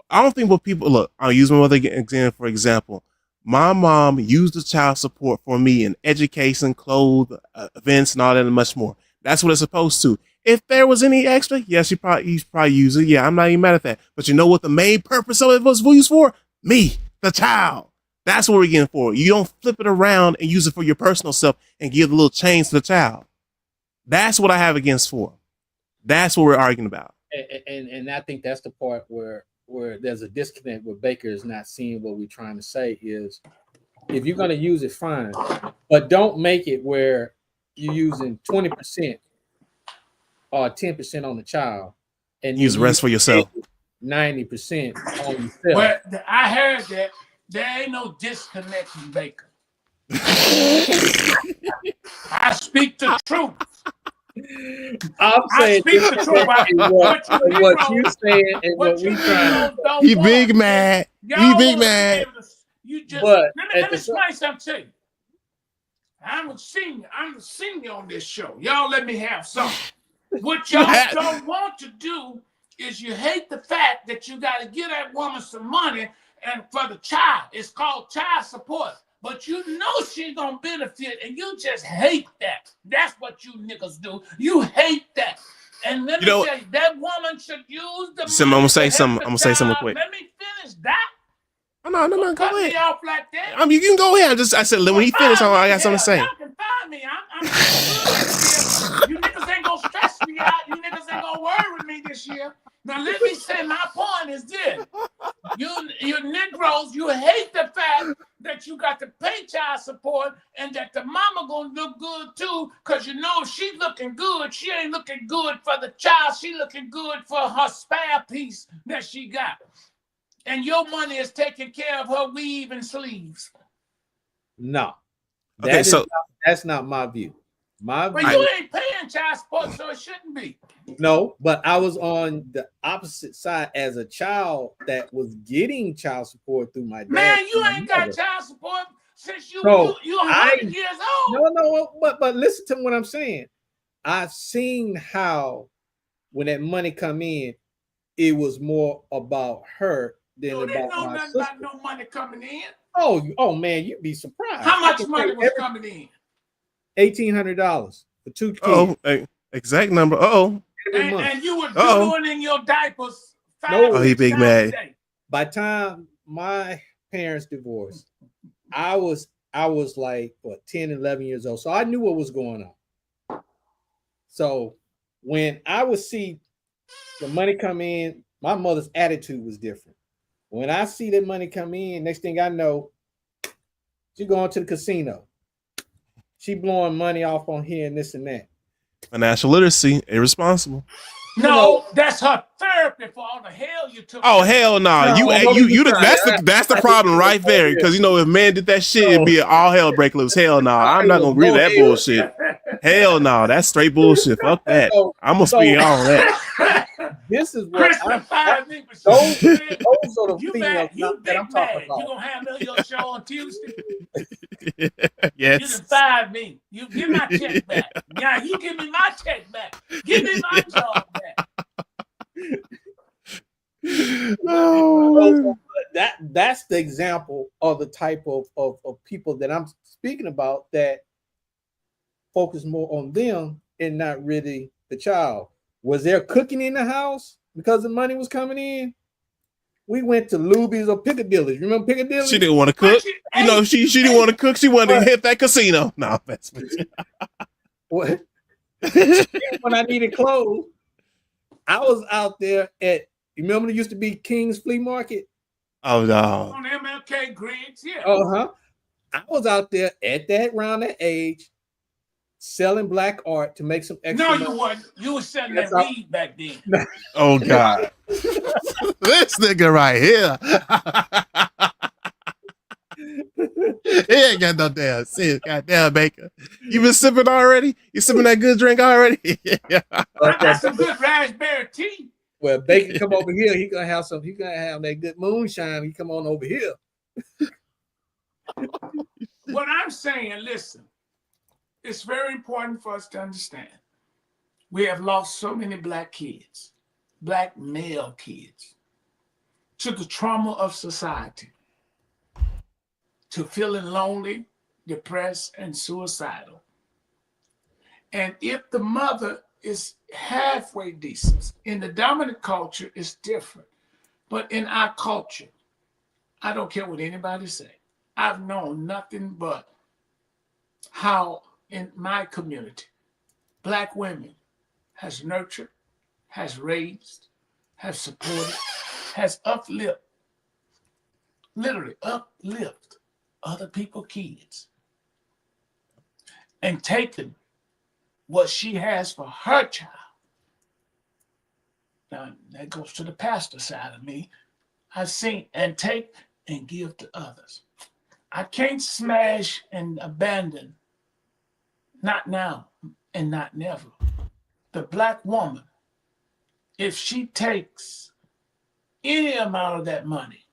I don't think what people look. I'll use my mother again for example. My mom used the child support for me in education, clothes, events, and all that, and much more. That's what it's supposed to. If there was any extra, yes, he's probably use it. Yeah, I'm not even mad at that. But you know what the main purpose of it was used for? Me, the child. That's what we're getting for. You don't flip it around and use it for your personal self and give the little change to the child. That's what I have against for. That's what we're arguing about. And I think that's the part where there's a disconnect where Baker is not seeing what we're trying to say is if you're going to use it, fine. But don't make it where you're using 20% or 10% on the child and use the rest for yourself. 90% on yourself. Well, I heard that there ain't no disconnecting Baker. I speak the truth. I'm saying I speak the truth. What you saying and what we trying. He big mad. He big mad. Let me explain something to you. I'm a senior on this show. Y'all let me have something. What y'all don't want to do is you hate the fact that you got to give that woman some money and for the child. It's called child support. But you know she's going to benefit and you just hate that. That's what you niggas do. You hate that. And let me tell you, that woman should use the money. I'm going to say something quick. Let me finish that. No, go cut ahead. Me off like that. You can go ahead. I said, when he finished, I got something to say. Y'all can find me. I'm you niggas ain't gonna stress me out. You niggas ain't gonna worry me this year. Now let me say my point is this. You Negroes, you hate the fact that you got to pay child support and that the mama gonna look good too, because you know she looking good. She ain't looking good for the child. She looking good for her spare piece that she got. And your money is taking care of her weave and sleeves. No. That's not my view. But you ain't paying child support, so it shouldn't be. No, but I was on the opposite side as a child that was getting child support through my dad. Man, you ain't got child support since you 100 years old. No, but listen to what I'm saying. I've seen how when that money come in, it was more about her than You didn't about know my nothing sister. about no money coming in. Oh man, you'd be surprised. How much money was coming in? $1,800 for 2 kids. Oh, exact number. And you were doing in your diapers 5 Oh, he big times mad. a day. By the time my parents divorced, I was like 10, 11 years old. So I knew what was going on. So when I would see the money come in, my mother's attitude was different. When I see that money come in, next thing I know, she going to the casino. She blowing money off on here and this and that. Financial literacy, irresponsible. No, that's her therapy for all the hell you took. Oh hell nah. That's the problem right there. Because if men did that shit, it'd be all hell break loose. Hell nah. I'm not gonna agree to that bullshit. Hell nah. That's straight bullshit. Fuck that. I'm gonna speak on that. This is what those are the females that I'm talking about. You gonna have your show on Tuesday? Yes. You done fired me. You give my check back. Now you give me my check back. Give me my job back. That's the example of the type of people that I'm speaking about that focus more on them and not really the child. Was there cooking in the house because the money was coming in? We went to Luby's or Piccadilly's. Remember Piccadilly? She didn't want to cook. She didn't want to cook. She wanted to hit that casino. No, that's what? When I needed clothes, I was out there at. You remember there used to be King's Flea Market? Oh no. On MLK Griggs, yeah. I was out there at around that age, selling black art to make some extra. No, you wasn't. You was selling that weed back then. Oh God. This nigga right here. He ain't got no damn sense. Goddamn Baker. You been sipping already? You sipping that good drink already? I got some good raspberry tea. Well, Baker come over here. He gonna have that good moonshine. He come on over here. What I'm saying, listen, it's very important for us to understand. We have lost so many black kids, black male kids, to the trauma of society, to feeling lonely, depressed, and suicidal. And if the mother is halfway decent, in the dominant culture, it's different. But in our culture, I don't care what anybody say. I've known nothing but how in my community, black women has nurtured, has raised, has supported, has uplifted, literally uplift other people's kids and taken what she has for her child. Now, that goes to the pastor side of me. I've seen and take and give to others. I can't smash and abandon, not now and not never, the black woman if she takes any amount of that money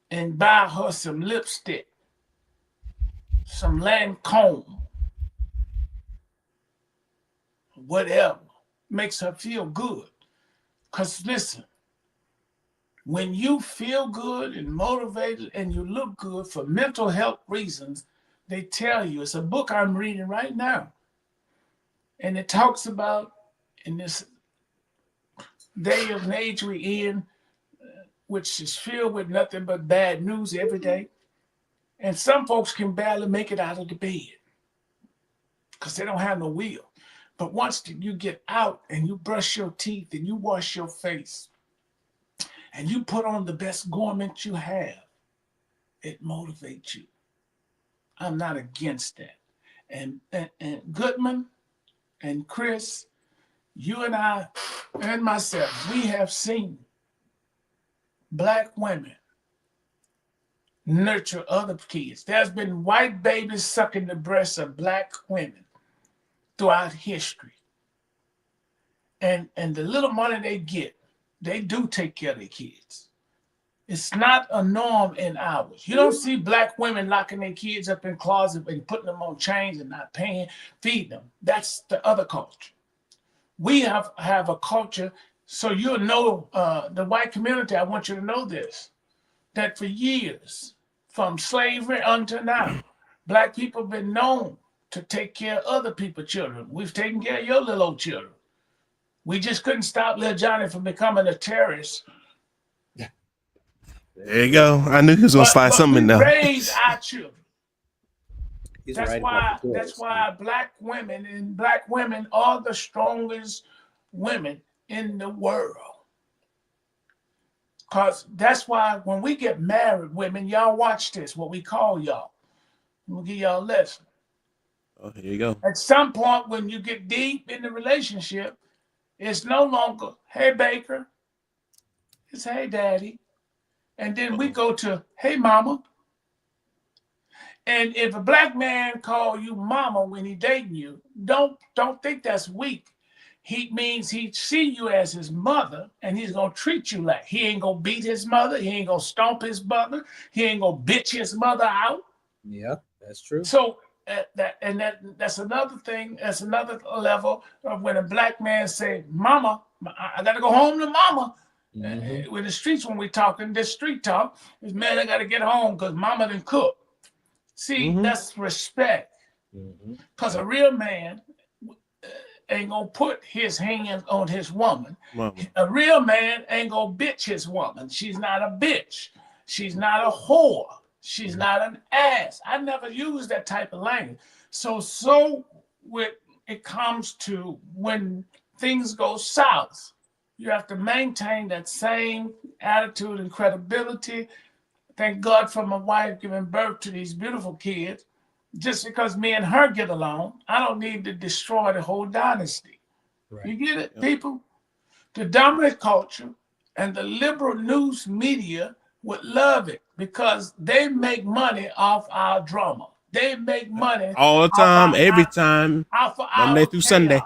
and buy her some lipstick, some Lancome, whatever, makes her feel good. Because listen, when you feel good and motivated and you look good for mental health reasons, they tell you, it's a book I'm reading right now. And it talks about in this day and age we're in, which is filled with nothing but bad news every day. And some folks can barely make it out of the bed because they don't have no will. But once you get out and you brush your teeth and you wash your face and you put on the best garment you have, it motivates you. I'm not against that. And Goodman and Chris, you and I and myself, we have seen black women nurture other kids. There's been white babies sucking the breasts of black women throughout history. And the little money they get, they do take care of their kids. It's not a norm in ours. You don't see black women locking their kids up in closets and putting them on chains and not paying, feeding them. That's the other culture. We have a culture So you'll know the white community. I want you to know this, that for years, from slavery until now, black people have been known to take care of other people's children. We've taken care of your little old children. We just couldn't stop little Johnny from becoming a terrorist. There you go. I knew he was gonna slide something in there. Raise our children. That's why black women are the strongest women in the world. Because that's why when we get married, women, y'all watch this, what we call y'all. I'm going to give y'all a lesson. Oh, here you go. At some point, when you get deep in the relationship, it's no longer, hey, Baker. It's, hey, Daddy. And then we go to, hey, Mama. And if a black man call you Mama when he dating you, don't think that's weak. He means he see you as his mother, and he's gonna treat you like he ain't gonna beat his mother, he ain't gonna stomp his mother, he ain't gonna bitch his mother out. Yeah, that's true. So that's another thing. That's another level of when a black man say, "Mama, I gotta go home to Mama." Mm-hmm. With the streets, when we talking this street talk, is man, I gotta get home because Mama didn't cook. See, that's respect. Because a real man ain't gonna put his hands on his woman. A real man ain't gonna bitch his woman. She's not a bitch. She's not a whore. She's not an ass. I never use that type of language. So when it comes to when things go south, you have to maintain that same attitude and credibility. Thank God for my wife giving birth to these beautiful kids. Just because me and her get along, I don't need to destroy the whole dynasty. Right. You get it, people? The dominant culture and the liberal news media would love it because they make money off our drama. They make money all the time, every time, Monday through Sunday.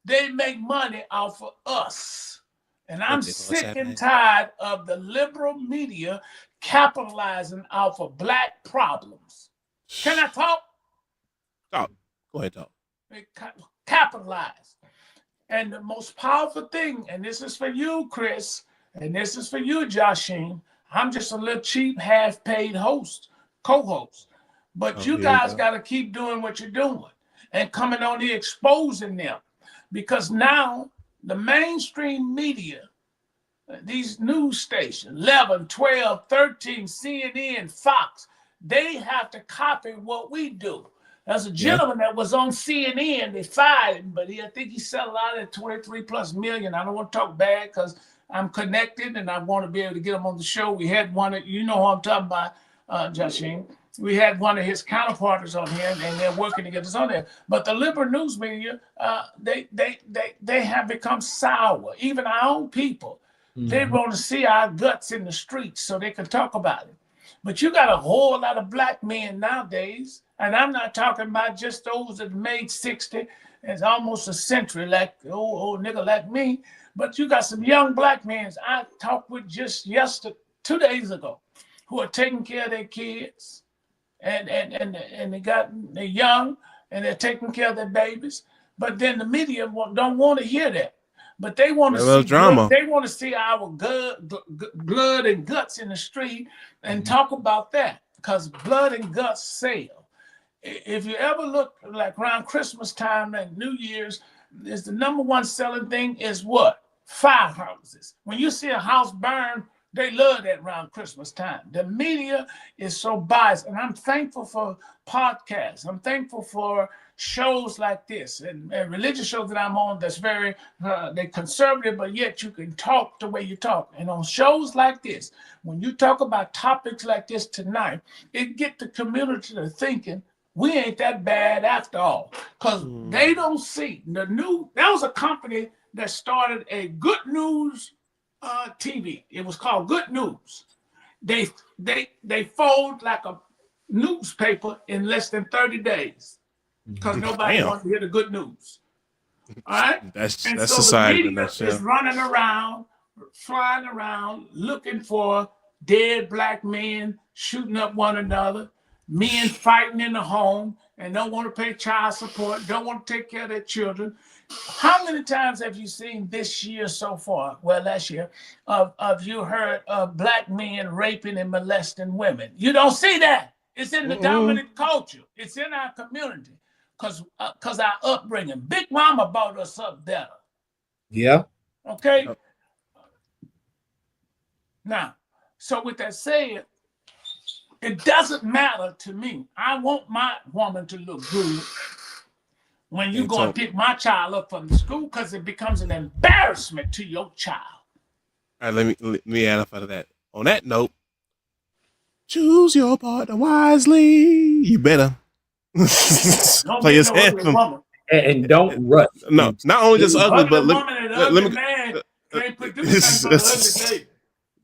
They make money off of us. And I'm sick and tired of the liberal media capitalizing off of black problems. Can I talk? Talk. Go ahead, talk. They capitalize. And the most powerful thing, and this is for you, Chris, and this is for you, Joshine. I'm just a little cheap, half-paid host, co-host. But you guys got to keep doing what you're doing and coming on here exposing them. Because now the mainstream media, these news stations, 11, 12, 13, CNN, Fox, they have to copy what we do. There's a gentleman that was on CNN. They fired him, but I think he settled out at 23 plus million. I don't want to talk bad because I'm connected and I want to be able to get him on the show. We had one, you know who I'm talking about, Joshine. We had one of his counterparts on here, and they're working to get us on there. But the liberal news media, they have become sour. Even our own people, they want to see our guts in the streets so they can talk about it. But you got a whole lot of black men nowadays, and I'm not talking about just those that made 60. It's almost a century, like old nigga like me. But you got some young black men I talked with just 2 days ago, who are taking care of their kids. And they're young and they're taking care of their babies, but then the media don't want to hear that. But they want to see drama. They want to see our blood and guts in the street and talk about that because blood and guts sell. If you ever look like around Christmas time and New Year's, is the number one selling thing is what? Firehouses. When you see a house burn, they love that around Christmas time. The media is so biased, and I'm thankful for podcasts. I'm thankful for shows like this and religious shows that I'm on that's very they're conservative, but yet you can talk the way you talk. And on shows like this, when you talk about topics like this tonight, it get the community to thinking we ain't that bad after all, because they don't see the new. That was a company that started a good news TV. It was called Good News. They fold like a newspaper in less than 30 days because nobody wants to hear the good news. All right? That's society. The media is running around, flying around, looking for dead black men, shooting up one another. men fighting in the home and don't want to pay child support, don't want to take care of their children. How many times have you seen this year so far, well, last year, of you heard of black men raping and molesting women? You don't see that. It's in the dominant culture. It's in our community because our upbringing. Big Mama brought us up better. Yeah. Okay? Now, so with that said, it doesn't matter to me. I want my woman to look good when you go and pick my child up from the school because it becomes an embarrassment to your child. All right, let me add up out of that. On that note, choose your partner wisely. You better play his anthem. And don't rush. No, not only just ugly, but let me can't produce ugly.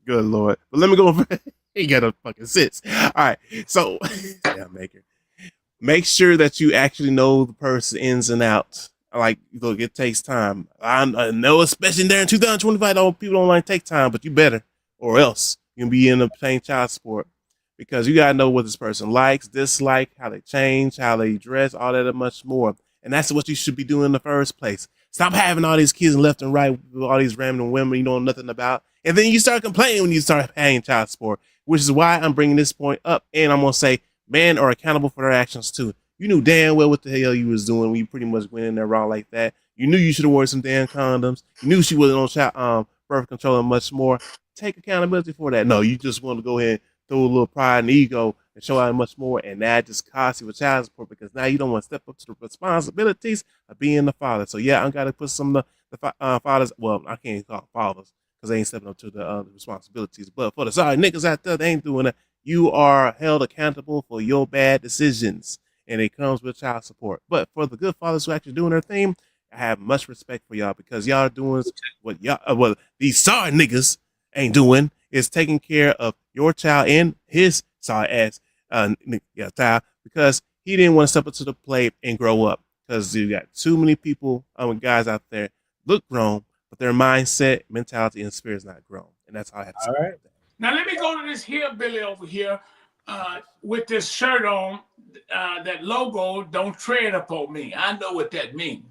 Good Lord. But let me go over. He got a fucking sits. All right. So, yeah, make sure that you actually know the person ins and outs. Like, look, it takes time. I know, especially there in 2025, people don't like to take time, but you better, or else you'll be in a paying child support because you gotta know what this person likes, dislike, how they change, how they dress, all that and much more. And that's what you should be doing in the first place. Stop having all these kids left and right with all these random women you know nothing about. And then you start complaining when you start paying child support, which is why I'm bringing this point up. And I'm going to say men are accountable for their actions too. You knew damn well what the hell you was doing when you pretty much went in there wrong like that. You knew you should have worn some damn condoms. You knew she wasn't on child birth control and much more. Take accountability for that. No, you just want to go ahead and throw a little pride and ego and show out much more. And that just costs you with child support because now you don't want to step up to the responsibilities of being the father. So yeah, I'm got to put some of the fathers. Well, I can't call them fathers because they ain't stepping up to the responsibilities. But for the sorry niggas out there, they ain't doing it. You are held accountable for your bad decisions. And it comes with child support. But for the good fathers who actually doing their thing, I have much respect for y'all because y'all are doing what y'all, these sorry niggas ain't doing is taking care of your child and his sorry ass child because he didn't want to step up to the plate and grow up because you got too many people, guys out there look grown, but their mindset, mentality, and spirit is not grown. And that's how I have to say right. Now let me go to this hillbilly over here with this shirt on. That logo, don't tread up on me. I know what that means.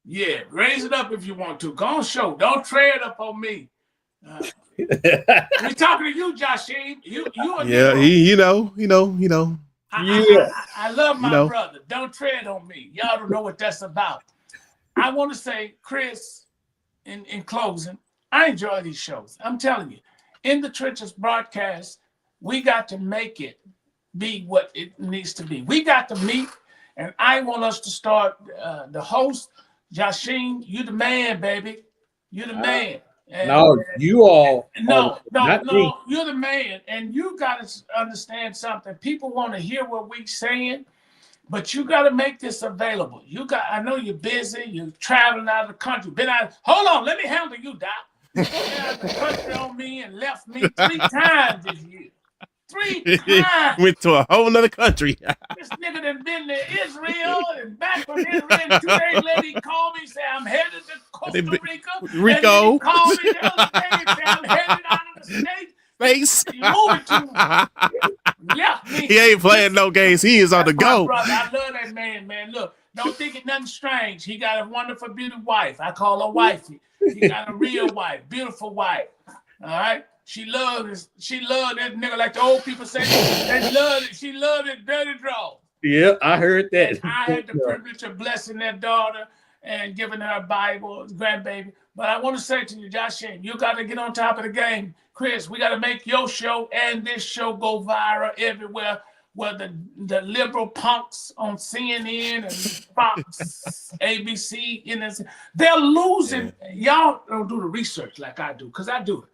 Yeah, raise it up if you want to. Go on, show. Don't tread up on me. We're talking to you, Joshie. You yeah, you know. I love my brother. Don't tread on me. Y'all don't know what that's about. I want to say, Chris, in closing, I enjoy these shows. I'm telling you, In the Trenches broadcast, we got to make it be what it needs to be. We got to meet, and I want us to start the host, Joshine, you the man, baby. You the man. And, no, you all. No, you're the man. And you got to understand something. People want to hear what we're saying, but you got to make this available. I know you're busy. You're traveling out of the country. Hold on. Let me handle you, Doc. Been out of the country on me and left me 3 times this year. 3 times. Went to a whole nother country. This nigga done been to Israel and back from Israel. 2 days later, he called me and said, I'm headed to Costa Rica. Rico. And he called me the other day and said, I'm headed out of the States. Face. You moving to left me. He ain't playing no games. He is on the go. Brother, I love that man. Look, don't think it nothing strange. He got a wonderful, beautiful wife. I call her wifey. He got a real wife, beautiful wife. All right. She loved that nigga like the old people say. She loved it dirty draw. Yeah, I heard that. And I had the privilege of blessing that daughter and giving her a Bible, grandbaby. But I want to say to you, Josh, you got to get on top of the game. Chris, we got to make your show and this show go viral everywhere. Where the liberal punks on CNN and Fox, ABC, they're losing. Yeah. Y'all don't do the research like I do, because I do it.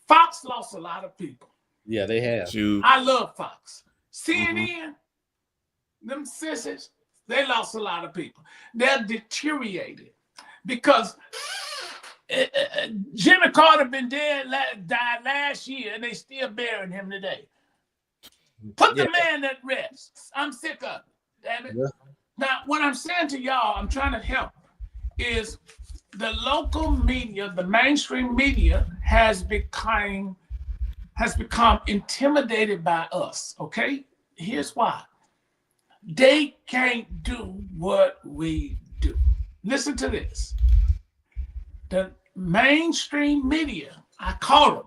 Fox lost a lot of people. Yeah, they have. I love Fox. CNN, them sissies, they lost a lot of people. They're deteriorated because Jimmy Carter died last year, and they still burying him today. Put the man at rest. I'm sick of it. Damn it. Yeah. Now, what I'm saying to y'all, I'm trying to help, is the local media, the mainstream media, has become has become intimidated by us. Okay, here's why. They can't do what we do. Listen to this. The mainstream media, I call them,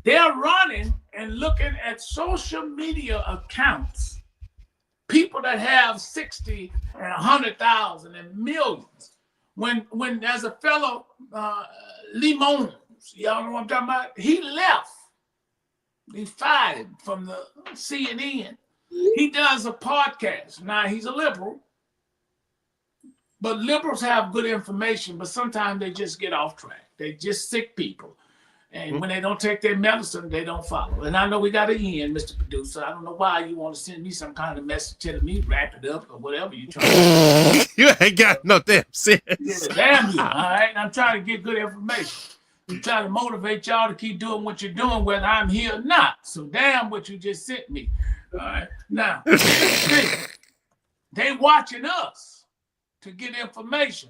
they're running and looking at social media accounts, people that have 60 and 100,000 and millions. When there's a fellow, Lee Mons, y'all know what I'm talking about? He left. He fired him from the CNN. He does a podcast. Now, he's a liberal, but liberals have good information, but sometimes they just get off track. They just sick people. And when they don't take their medicine, they don't follow. And I know we got to end, Mr. Producer. I don't know why you want to send me some kind of message telling me wrap it up or whatever you're trying to do. You ain't got no damn sense. Yeah, damn you, all right? I'm trying to get good information. I'm trying to motivate y'all to keep doing what you're doing, whether I'm here or not. So damn what you just sent me. All right. Now, they watching us to get information.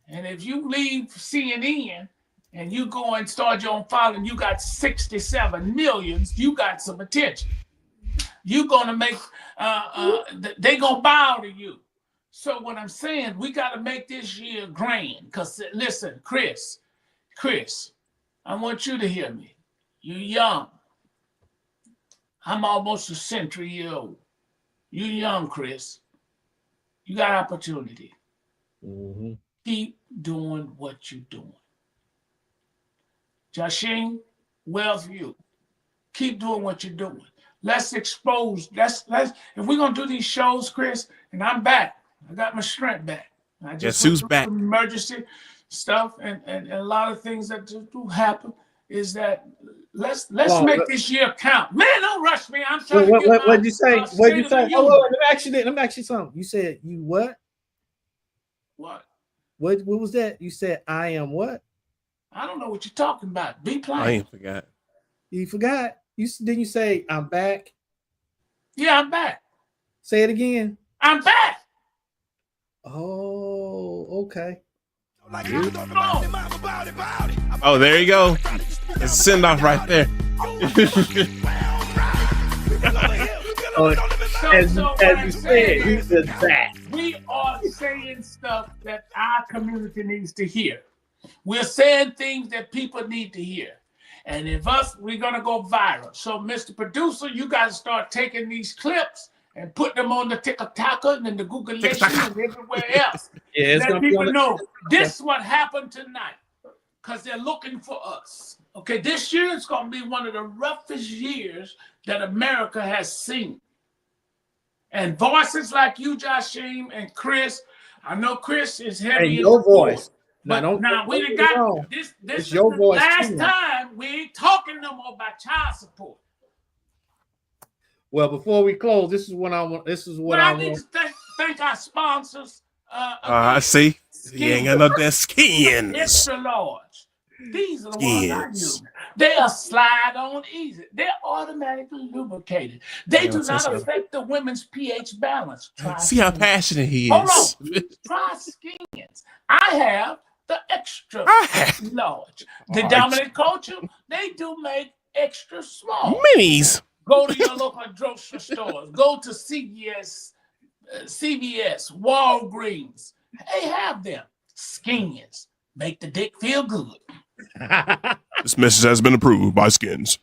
And if you leave CNN and you go and start your own following, you got 67 millions, you got some attention. You're going to make, they going to bow to you. So what I'm saying, we got to make this year grand. Because listen, Chris, I want you to hear me. You're young. I'm almost a century year old. You're young, Chris. You got opportunity. Mm-hmm. Keep doing what you're doing. Jasheen, well for you. Keep doing what you're doing. Let's expose. Let's. If we're gonna do these shows, Chris, and I'm back. I got my strength back. I just who's back? Emergency stuff and a lot of things that do happen is that let's make this year count. Man, don't rush me. I'm trying to get what'd you say? What'd you say? Let me ask you something. You said you what? What? What was that? You said I am what? I don't know what you're talking about. Be plain. I ain't forgot. You forgot. Didn't you say I'm back? Yeah, I'm back. Say it again. I'm back. Oh, okay. Oh, there you go. It's a send off right there. As you said, he said that. We are saying stuff that our community needs to hear. We're saying things that people need to hear. And if we're going to go viral. So, Mr. Producer, you got to start taking these clips and put them on the TikTok and the Google and everywhere else. Yeah, let people know this is what happened tonight because they're looking for us. Okay, this year is going to be one of the roughest years that America has seen. And voices like you, Jasheen, and Chris, I know Chris is heavy in your voice. But now we done got this is your the voice last too. time we ain't talking no more about child support. Well, before we close, this is what I want. I need to thank our sponsors. I see. You ain't got no damn skins. Extra large. These are the ones I use. They are slide on easy. They're automatically lubricated. They do not affect the women's pH balance. See how passionate he is. Hold on. Try skins. I have the extra large. The dominant culture, they do make extra small. Minis. Go to your local grocery stores. Go to CVS, Walgreens. They have them. Skins. Make the dick feel good. This message has been approved by Skins.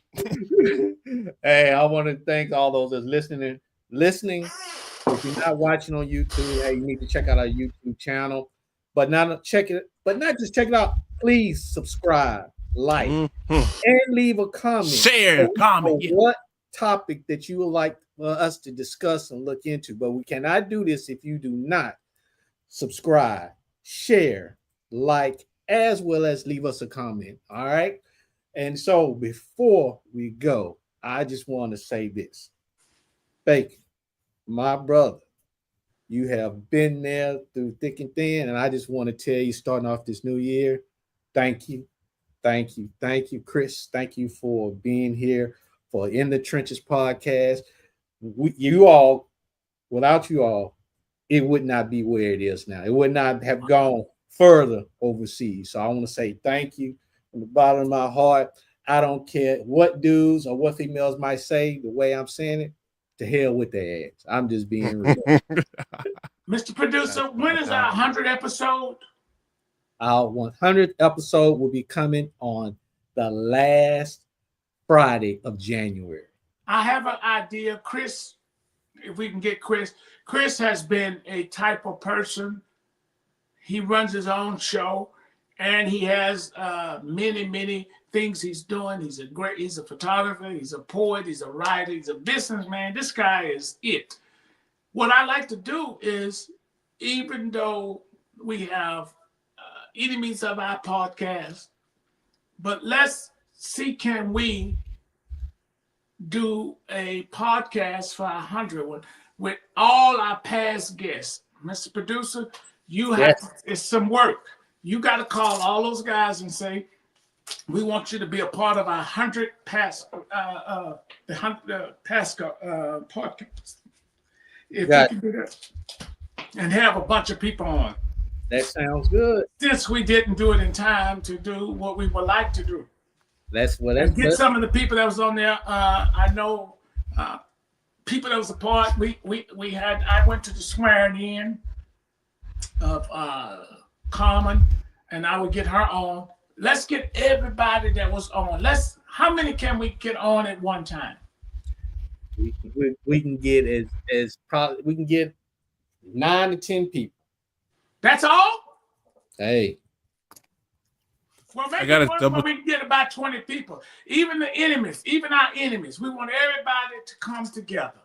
Hey, I want to thank all those that's listening. If you're not watching on YouTube, hey, you need to check out our YouTube channel. But not just check it out. Please subscribe, like, and leave a comment. Share, comment. What topic that you would like us to discuss and look into? But we cannot do this if you do not subscribe, share, like, as well as leave us a comment. All right. And so before we go, I just want to say this. Bacon, my brother, you have been there through thick and thin. And I just want to tell you, starting off this new year, thank you. Thank you. Thank you, Chris. Thank you for being here for In the Trenches podcast. Without you all, it would not be where it is now. It would not have gone further overseas. So I want to say thank you from the bottom of my heart. I don't care what dudes or what females might say. The way I'm saying it, to hell with their ass. I'm just being real. Mr. Producer, when is our 100th episode? Our 100th episode will be coming on the last Friday of January. I have an idea, Chris. If we can get Chris. Chris has been a type of person. He runs his own show, and he has many things he's doing. He's a photographer, he's a poet, he's a writer, he's a businessman. This guy is it. What I like to do is, even though we have enemies of our podcast, but let's see, can we do a podcast for 100 one with all our past guests? Mr. Producer, you have it's some work. You got to call all those guys and say, we want you to be a part of our 100 past podcast. If you can do that, and have a bunch of people on. That sounds good. Since we didn't do it in time to do what we would like to do. That's get some of the people that was on there. I know people that was a part. I went to the swearing in of Carmen, and I would get her on. Let's get everybody that was on. How many can we get on at one time? We can get we can get 9 to 10 people. That's all? Hey. Well, maybe we can get about 20 people. Even our enemies. We want everybody to come together.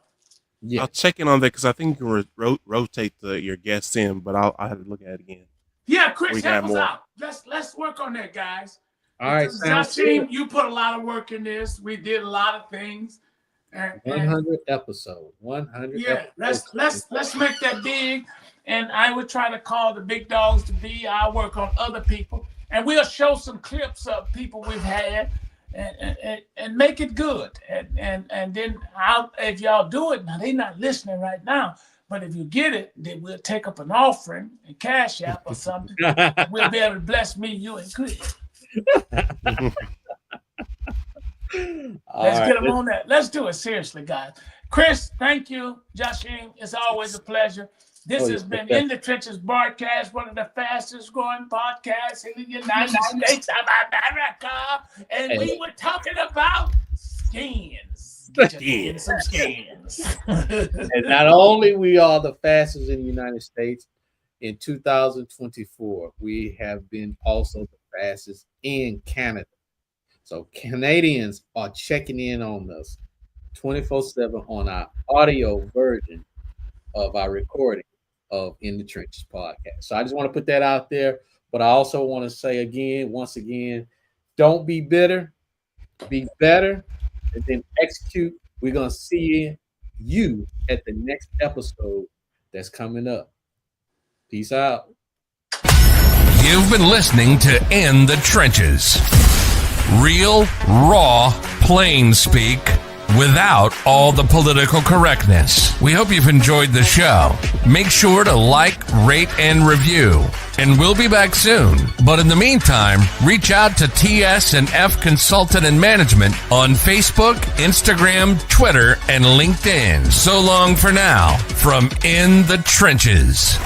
Yeah. I'll check in on that because I think you can rotate your guests in, but I'll have to look at it again. Yeah, Chris, help us out. Let's work on that, guys. All right, Joshine, you put a lot of work in this. We did a lot of things. 100 episode. 100. Yeah, let's make that big. And I would try to call the big dogs to be. I'll work on other people, and we'll show some clips of people we've had, and make it good. And then if y'all do it now, they're not listening right now. But if you get it, then we'll take up an offering and Cash App or something. We'll be able to bless me, you, and Chris. Let's get them on that. Let's do it seriously, guys. Chris, thank you. Joshine, it's always a pleasure. This has been In the Trenches broadcast, one of the fastest growing podcasts in the United States of America. And we were talking about skins. Some skins. And not only we are the fastest in the United States, in 2024, we have been also the fastest in Canada. So Canadians are checking in on us 24/7 on our audio version of our recording of In the Trenches podcast. So I just want to put that out there. But I also want to say once again, don't be bitter, be better, and then execute. We're going to see you at the next episode that's coming up. Peace out. You've been listening to In the Trenches. Real, raw, plain speak without all the political correctness. We hope you've enjoyed the show. Make sure to like, rate, and review. And we'll be back soon. But in the meantime, reach out to TS&F Consultant and Management on Facebook, Instagram, Twitter, and LinkedIn. So long for now from In the Trenches.